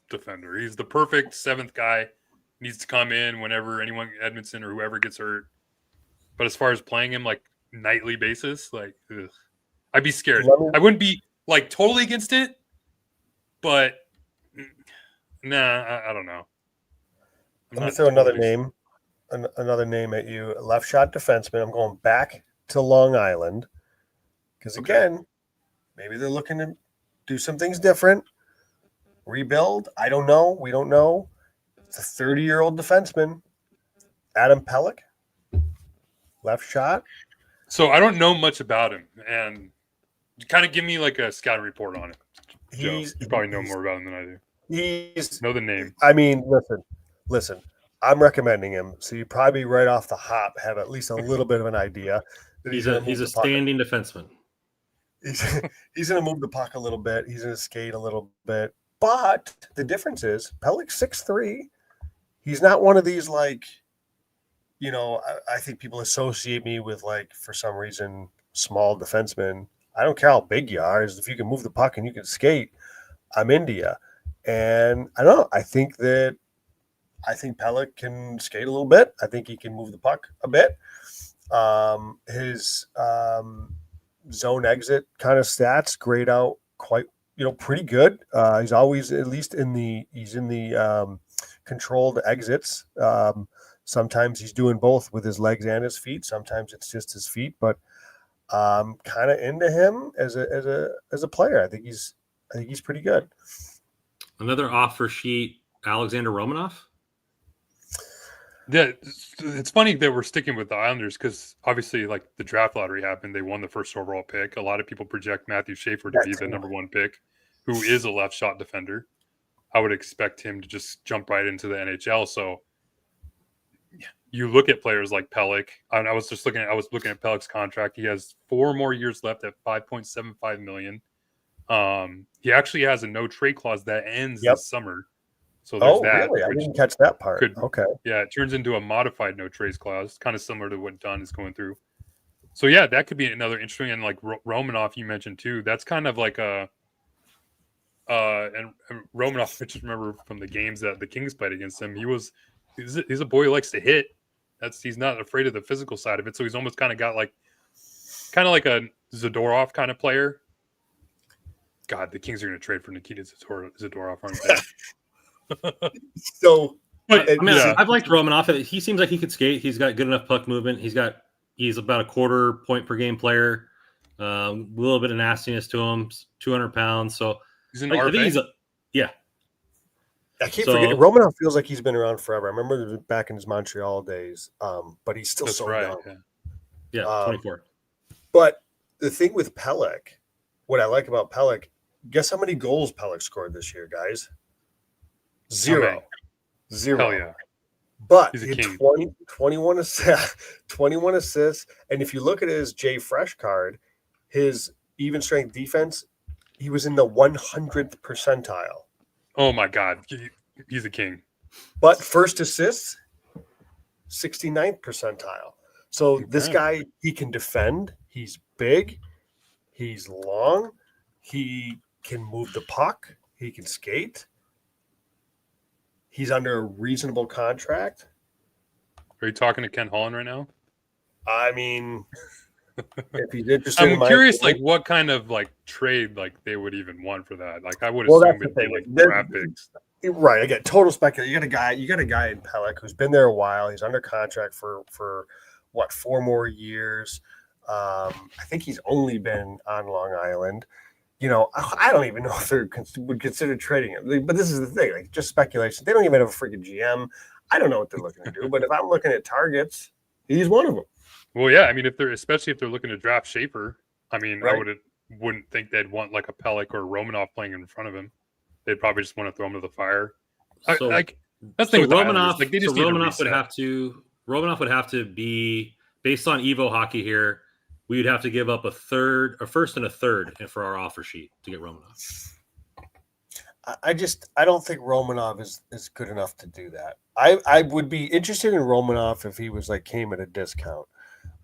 defender. He's the perfect 7th guy. Needs to come in whenever Edmondson or whoever gets hurt. But as far as playing him like nightly basis, like I'd be scared. I wouldn't be like totally against it, but nah, I don't know. Let me throw another name at you. Left shot defenseman. I'm going back to Long Island because again, maybe they're looking to do some things different, rebuild. I don't know. We don't know. It's a 30-year-old defenseman, Adam Pelech, left shot. So I don't know much about him, and kind of give me like a scouting report on it. You probably know more about him than I do. Know the name. I mean, listen. I'm recommending him, so you probably right off the hop have at least a little bit of an idea that he's a standing defenseman. He's going to move the puck a little bit. He's going to skate a little bit, but the difference is Pelech's 6'3". He's not one of these like, I think people associate me with like for some reason small defensemen. I don't care how big you are. If you can move the puck and you can skate, I'm India. And I don't know. I think Pelech can skate a little bit. I think he can move the puck a bit. His zone exit kind of stats grade out quite, pretty good. He's always at least in the controlled exits. Sometimes he's doing both with his legs and his feet. Sometimes it's just his feet, but kind of into him as a player. I think he's pretty good. Another offer sheet, Alexander Romanov. Yeah, it's funny that we're sticking with the Islanders because obviously, like the draft lottery happened, they won the first overall pick. A lot of people project Matthew Schaefer to be the number 1 pick, who is a left shot defender. I would expect him to just jump right into the NHL. So you look at players like Pelech. I was looking at Pelech's contract. He has 4 more years left at $5.75 million. He actually has a no trade clause that ends this summer. So there's that. Really? I didn't catch that part. Okay. Yeah, it turns into a modified no trades clause, kind of similar to what Dunn is going through. So yeah, that could be another interesting. And like Romanov, you mentioned too. That's kind of like a and Romanoff, I just remember from the games that the Kings played against him, he's a boy who likes to hit. He's not afraid of the physical side of it. So he's almost kind of like a Zadorov kind of player. God, the Kings are going to trade for Nikita Zadorov, aren't they? So, but I mean, yeah. I've liked Romanoff. He seems like he could skate. He's got good enough puck movement. He's about a quarter point per game player. A little bit of nastiness to him. 200 pounds. So he's an I think he's yeah. I keep forgetting. Romanoff feels like he's been around forever. I remember back in his Montreal days, but he's still so young. Yeah, 24. But the thing with Pelech, what I like about Pelech, guess how many goals Pelech scored this year, guys? 0. Hell yeah. But he had 21 assists. And if you look at his Jay Fresh card, his even strength defense, he was in the 100th percentile. Oh my God. He's a king. But first assists, 69th percentile. So this guy, he can defend. He's big. He's long. He can move the puck. He can skate. He's under a reasonable contract. Are you talking to Ken Holland right now? I mean, if he's interested, I'm curious, like what kind of like trade like they would even want for that. Like I would assume it'd be like draft picks. Right. Again, total speculation. You got a guy in Pelech who's been there a while. He's under contract for 4 more years. I think he's only been on Long Island. I don't even know if they would consider trading him. But this is the thing, like just speculation. They don't even have a freaking GM. I don't know what they're looking to do. But if I'm looking at targets, he's one of them. Well, yeah. I mean, especially if they're looking to draft Schaefer, I mean, right. I wouldn't think they'd want like a Pelech or a Romanoff playing in front of him. They'd probably just want to throw him to the fire. So, that's the thing with Romanoff. Like they just Romanoff would have to be based on Evo hockey here. We would have to give up a first and a third for our offer sheet to get Romanoff. I don't think Romanov is good enough to do that. I would be interested in Romanov if he was came at a discount.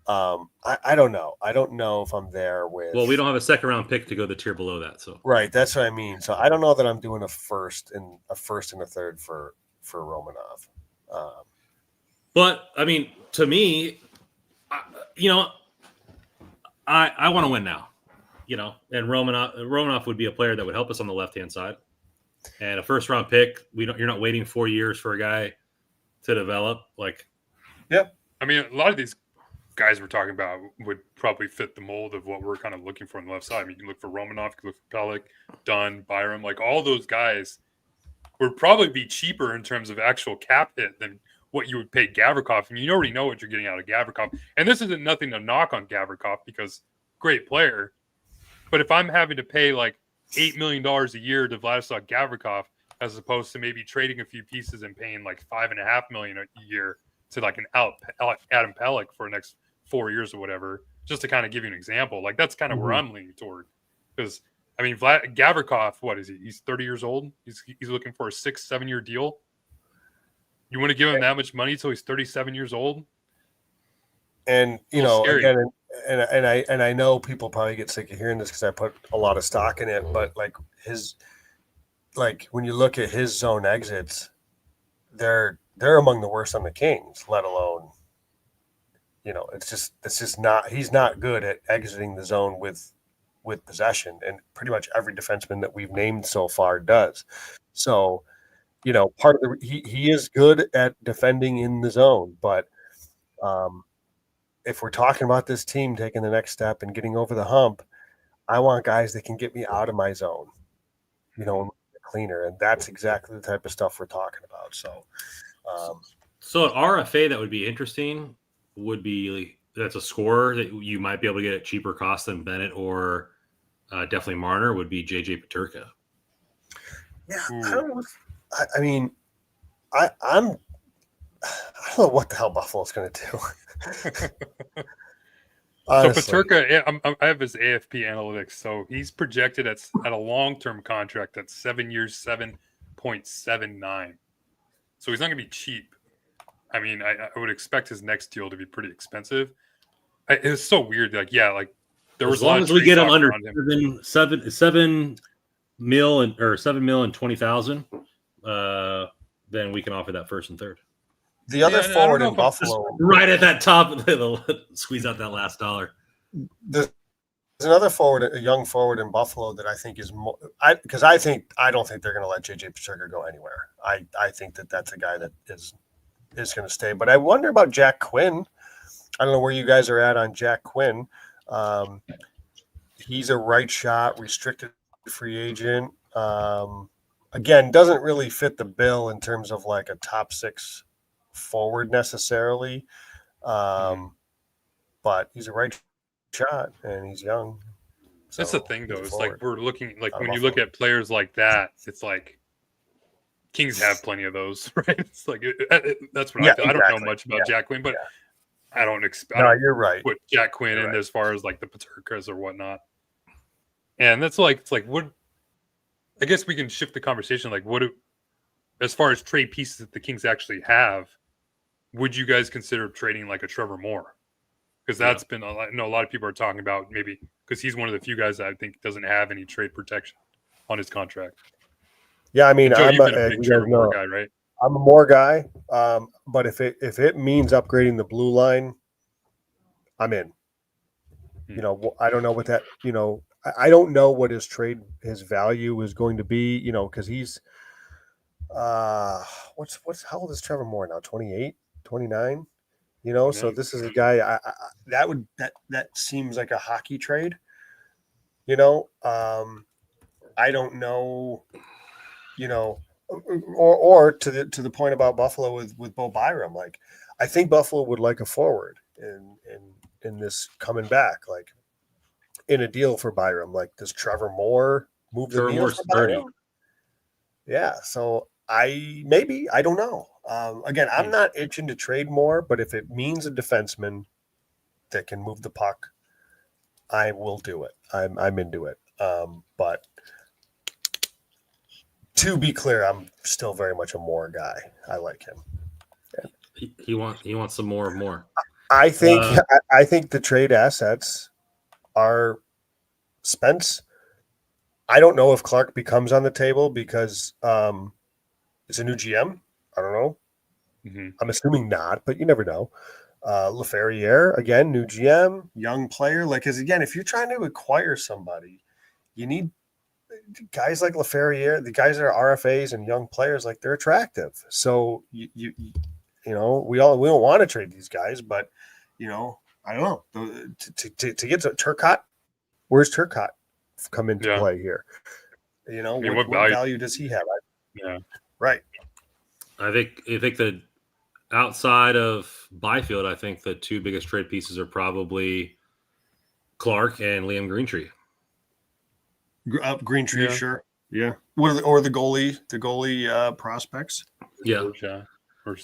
I don't know. I don't know if I'm there with. Well, we don't have a second round pick to go the tier below that. So right, that's what I mean. So I don't know that I'm doing a first and a third for Romanov. But I mean, to me, I want to win now, and Romanoff would be a player that would help us on the left-hand side. And a first-round pick, you're not waiting 4 years for a guy to develop. Yeah. I mean, a lot of these guys we're talking about would probably fit the mold of what we're kind of looking for on the left side. I mean, you can look for Romanoff, you can look for Pelech, Dunn, Byram. Like all those guys would probably be cheaper in terms of actual cap hit than what you would pay Gavrikov, and you already know what you're getting out of Gavrikov. And this isn't nothing to knock on Gavrikov because great player, but if I'm having to pay like $8 million a year to Vladislav Gavrikov as opposed to maybe trading a few pieces and paying like $5.5 million a year to like an Adam Pelech for the next 4 years or whatever, just to kind of give you an example, like that's kind of where I'm leaning toward. Because I mean, Gavrikov, what is he? He's 30 years old. He's looking for a 6-7 year deal. You want to give him that much money till he's 37 years old? And again, and I know people probably get sick of hearing this because I put a lot of stock in it, but when you look at his zone exits, they're among the worst on the Kings, let alone, it's just not, he's not good at exiting the zone with possession, and pretty much every defenseman that we've named so far does. So, part of he is good at defending in the zone, but if we're talking about this team taking the next step and getting over the hump, I want guys that can get me out of my zone, cleaner. And that's exactly the type of stuff we're talking about. So at RFA, that would be interesting. Would be that's a scorer that you might be able to get at cheaper cost than Bennett or definitely Marner would be JJ Peterka. Yeah, I don't know. I mean, I don't know what the hell Buffalo's going to do. So Peterka, I have his AFP analytics. So he's projected at a long-term contract at 7 years, 7.79. So he's not going to be cheap. I mean, I would expect his next deal to be pretty expensive. It's so weird. There was as long as we get him under 7 $7 million and 20,000, then we can offer that first and third. The other I don't forward know in if I'm- Buffalo, Right at that top, they'll squeeze out that last dollar. there's another forward, a young forward in Buffalo that I think is more. I don't think they're going to let JJ Paterka go anywhere. I think that's a guy that is going to stay. But I wonder about Jack Quinn. I don't know where you guys are at on Jack Quinn. He's a right shot, restricted free agent. Again, doesn't really fit the bill in terms of like a top 6 forward necessarily. But he's a right shot and he's young. So That's the thing, though. It's like we're looking like when you Buffalo. look at players like that, it's like Kings have plenty of those, right? It's like that's what I feel. I don't know much about Jack Quinn, but I don't expect. No, you're right. Put Jack Quinn in as far as like the Paterkas or whatnot, and that's like it's like what. I guess we can shift the conversation. Like, as far as trade pieces that the Kings actually have, would you guys consider trading like a Trevor Moore? Because that's been a lot of people are talking about maybe because he's one of the few guys that I think doesn't have any trade protection on his contract. Yeah, I mean, Joe, you've been a big Trevor Moore guy, right? I'm a Moore guy, but if it means upgrading the blue line, I'm in. You know, I don't know what that. You know, I don't know what his value is going to be. You know, because he's how old is Trevor Moore now? 28, 29? You know, so this is a guy that seems like a hockey trade. You know, I don't know. You know, or to the point about Buffalo with Bo Byram, like I think Buffalo would like a forward in this coming back, like in a deal for Byram. Like, does Trevor Moore move the needle for Byram? Yeah, so I don't know. Again, I'm not itching to trade Moore, but if it means a defenseman that can move the puck, I will do it. I'm into it. But to be clear, I'm still very much a Moore guy. I like him. He wants some more. I think the trade assets are Spence. I don't know if Clark becomes on the table because it's a new GM. I don't know. Mm-hmm. I'm assuming not, but you never know. LaFerriere, again, new GM, young player. Like, because again, if you're trying to acquire somebody, you need guys like LaFerriere, the guys that are RFAs and young players, like they're attractive. So you know, we don't want to trade these guys, but you know, I don't know. To get to Turcotte, where's Turcotte come into play here? You know, what value does he have? Right. I think that outside of Byfield, I think the two biggest trade pieces are probably Clark and Liam Greentree. Greentree, sure. Yeah. Or the goalie prospects. Yeah.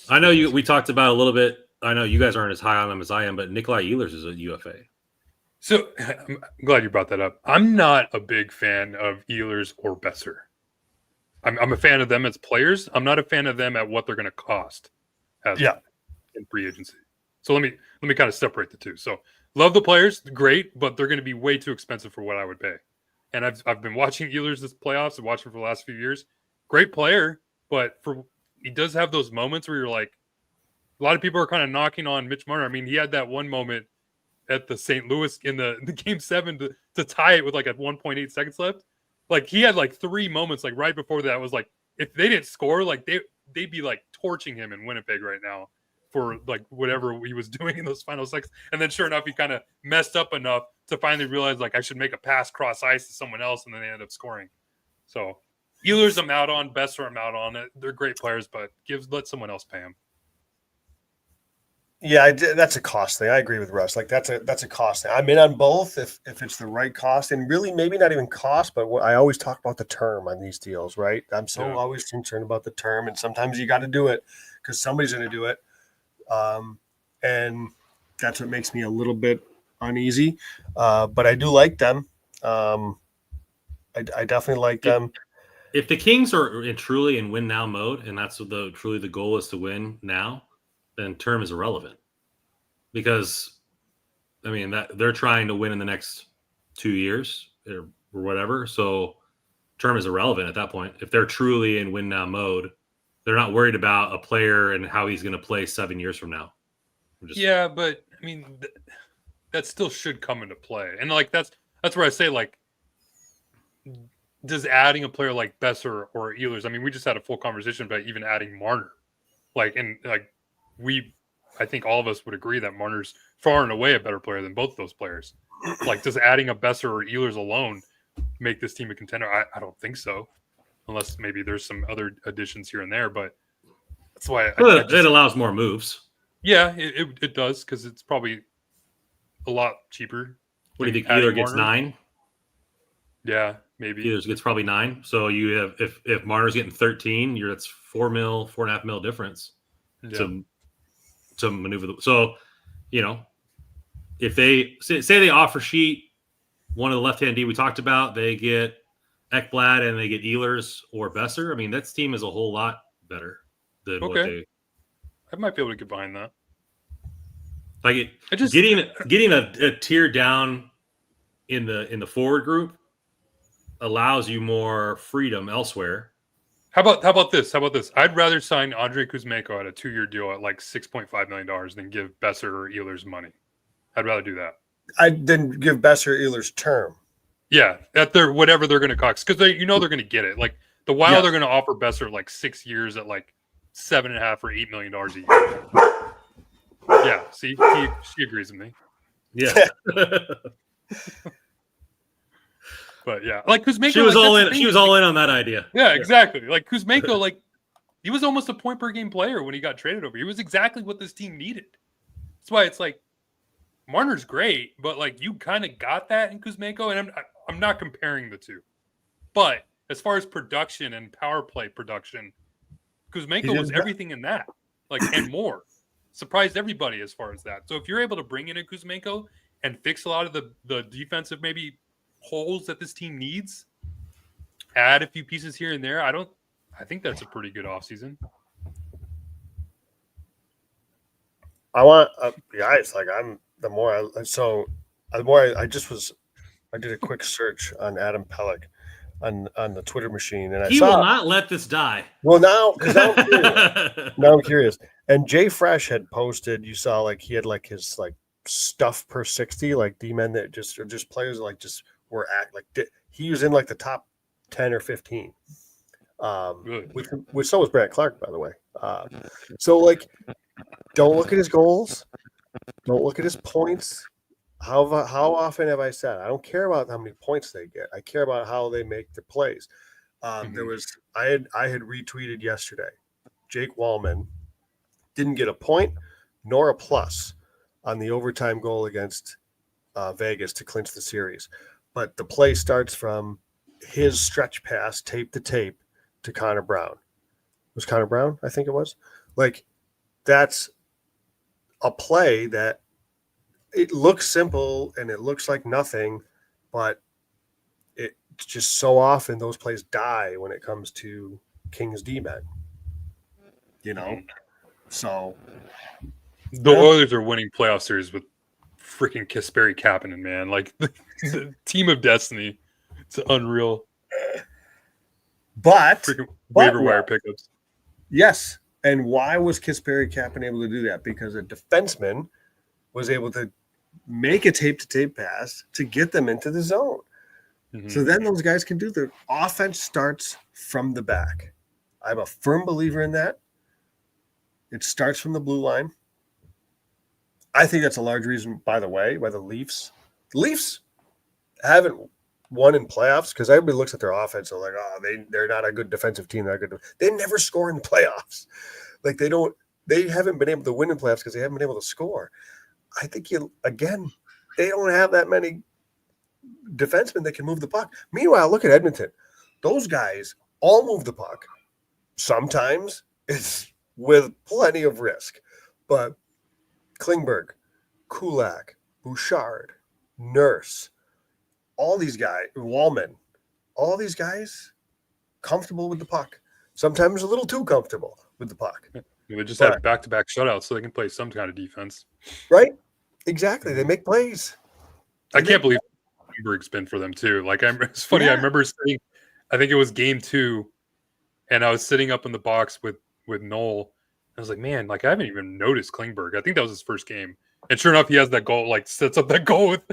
I know we talked about a little bit. I know you guys aren't as high on him as I am, but Nikolai Ehlers is a UFA. So I'm glad you brought that up. I'm not a big fan of Ehlers or Besser. I'm a fan of them as players. I'm not a fan of them at what they're going to cost. In free agency. So let me kind of separate the two. So love the players, great, but they're going to be way too expensive for what I would pay. And I've been watching Ehlers this playoffs and watching for the last few years. Great player, but he does have those moments where you're like, a lot of people are kind of knocking on Mitch Marner. I mean, he had that one moment at the St. Louis in the game 7 to tie it with like at 1.8 seconds left. Like he had like 3 moments like right before that was like if they didn't score, like they'd be like torching him in Winnipeg right now for like whatever he was doing in those final seconds. And then sure enough, he kind of messed up enough to finally realize like I should make a pass cross ice to someone else, and then they ended up scoring. So Ehlers I'm out on, Besser I'm out on. They're great players, but let someone else pay them. Yeah, that's a cost thing. I agree with Russ. Like that's a cost thing. I'm in on both if it's the right cost, and really maybe not even cost, but I always talk about the term on these deals, right? I'm always concerned about the term, and sometimes you got to do it because somebody's going to do it, and that's what makes me a little bit uneasy. But I do like them. I definitely like them. If the Kings are truly in win now mode, and that's truly the goal is to win now, then term is irrelevant because, I mean, that they're trying to win in the next 2 years or whatever. So term is irrelevant at that point. If they're truly in win now mode, they're not worried about a player and how he's going to play 7 years from now. Yeah, but I mean, that still should come into play. And like, that's where I say, like, does adding a player like Besser or Ehlers, I mean, we just had a full conversation about even adding Marner. Like, and like, I think all of us would agree that Marner's far and away a better player than both of those players. Like, does adding a Besser or Ehlers alone make this team a contender? I don't think so, unless maybe there's some other additions here and there. But that's why it allows more moves. Yeah, it does, because it's probably a lot cheaper. What do you think? Ehlers gets Marner? 9? Yeah, maybe. Ehlers gets probably 9. So you have if Marner's getting 13, that's $4.5 mil difference to maneuver. So, if they say they offer sheet one of the left-hand D we talked about, they get Ekblad and they get Ehlers or Besser. I mean, that team is a whole lot better than what they. I might be able to get behind that. Like getting a tier down in the forward group allows you more freedom elsewhere. How about this? I'd rather sign Andrei Kuzmenko at a 2-year deal at like $6.5 million than give Besser or Ehlers money. I'd rather do that. I didn't give Besser Ehlers term. Yeah, at whatever they're going to cost, because they're going to get it. Like the Wild are going to offer Besser like 6 years at like $7.5 or $8 million a year. Yeah, see, she agrees with me. Yeah. But yeah, like Kuzmenko, she was all in. She was all in on that idea. Yeah, exactly. Like Kuzmenko, like he was almost a point per game player when he got traded over. He was exactly what this team needed. That's why it's like Marner's great, but like you kind of got that in Kuzmenko, and I'm not comparing the two, but as far as production and power play production, Kuzmenko was everything in that, like and more. Surprised everybody as far as that. So if you're able to bring in a Kuzmenko and fix a lot of the defensive maybe holes that this team needs, add a few pieces here and there, I think that's a pretty good offseason. I want guys, like I did a quick search on Adam Pelech on the Twitter machine, and he will not let this die. Well, now I'm curious. And Jay Fresh had posted, you saw like he had like his like stuff per 60, like D-men that just players like just were he was in like the top 10 or 15. Which so was Brant Clark, by the way. So like, don't look at his goals, don't look at his points. How often have I said I don't care about how many points they get? I care about how they make their plays. I had retweeted yesterday. Jake Wallman didn't get a point nor a plus on the overtime goal against Vegas to clinch the series, but the play starts from his stretch pass, tape to tape, to Connor Brown. It was Connor Brown? I think it was. Like, that's a play that it looks simple and it looks like nothing, but it's just so often those plays die when it comes to Kings D-men. So the Oilers are winning playoff series with freaking Kasperi Kapanen, man. Like the team of destiny. It's unreal. But freaking waiver wire pickups. Yes. And why was Kasperi Kapanen able to do that? Because a defenseman was able to make a tape-to-tape pass to get them into the zone. Mm-hmm. So then those guys can do the offense starts from the back. I'm a firm believer in that. It starts from the blue line. I think that's a large reason, by the way, why the Leafs haven't won in playoffs, because everybody looks at their offense and like, they're not a good defensive team. They never score in the playoffs. Like they haven't been able to win in playoffs because they haven't been able to score. I think they don't have that many defensemen that can move the puck. Meanwhile, look at Edmonton. Those guys all move the puck. Sometimes it's with plenty of risk, but Klingberg, Kulak, Bouchard, Nurse, all these guys, Wallman, all these guys comfortable with the puck. Sometimes a little too comfortable with the puck. They just have back-to-back shutouts so they can play some kind of defense. Right? Exactly. They make plays. I can't believe Klingberg's been for them too. Like it's funny. Yeah. I remember saying I think it was game 2, and I was sitting up in the box with Noel. I was like, man, like I haven't even noticed Klingberg. I think that was his first game. And sure enough, he has that goal, like sets up that goal with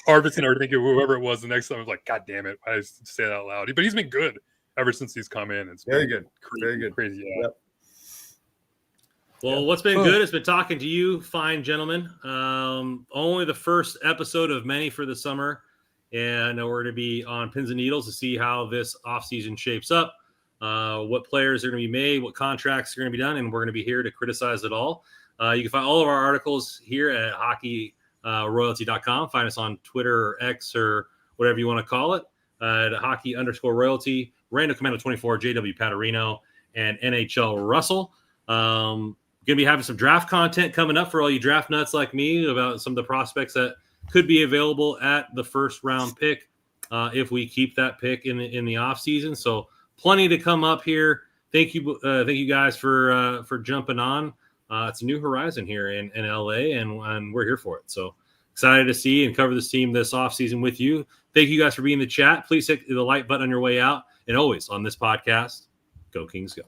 Arvidsson or whoever it was the next time. I was like, God damn it. I just say that out loud. But he's been good ever since he's come in. It's Very good. Crazy, Very good. Crazy. Yeah. Yep. Well, what's been good has been talking to you, fine gentlemen. Only the first episode of many for the summer. And we're going to be on pins and needles to see how this offseason shapes up, what players are going to be made, what contracts are going to be done, and we're going to be here to criticize it all. You can find all of our articles here at hockeyroyalty.com. Find us on Twitter or X or whatever you want to call it, at hockey_royalty, Random Commando 24, JW Paterino, and NHL Russell. Going to be having some draft content coming up for all you draft nuts like me about some of the prospects that could be available at the first round pick if we keep that pick in the off season. So plenty to come up here. Thank you guys for jumping on. It's a new horizon here in LA, and we're here for it. So excited to see and cover this team this off season with you. Thank you guys for being in the chat. Please hit the like button on your way out, and always on this podcast, go Kings go.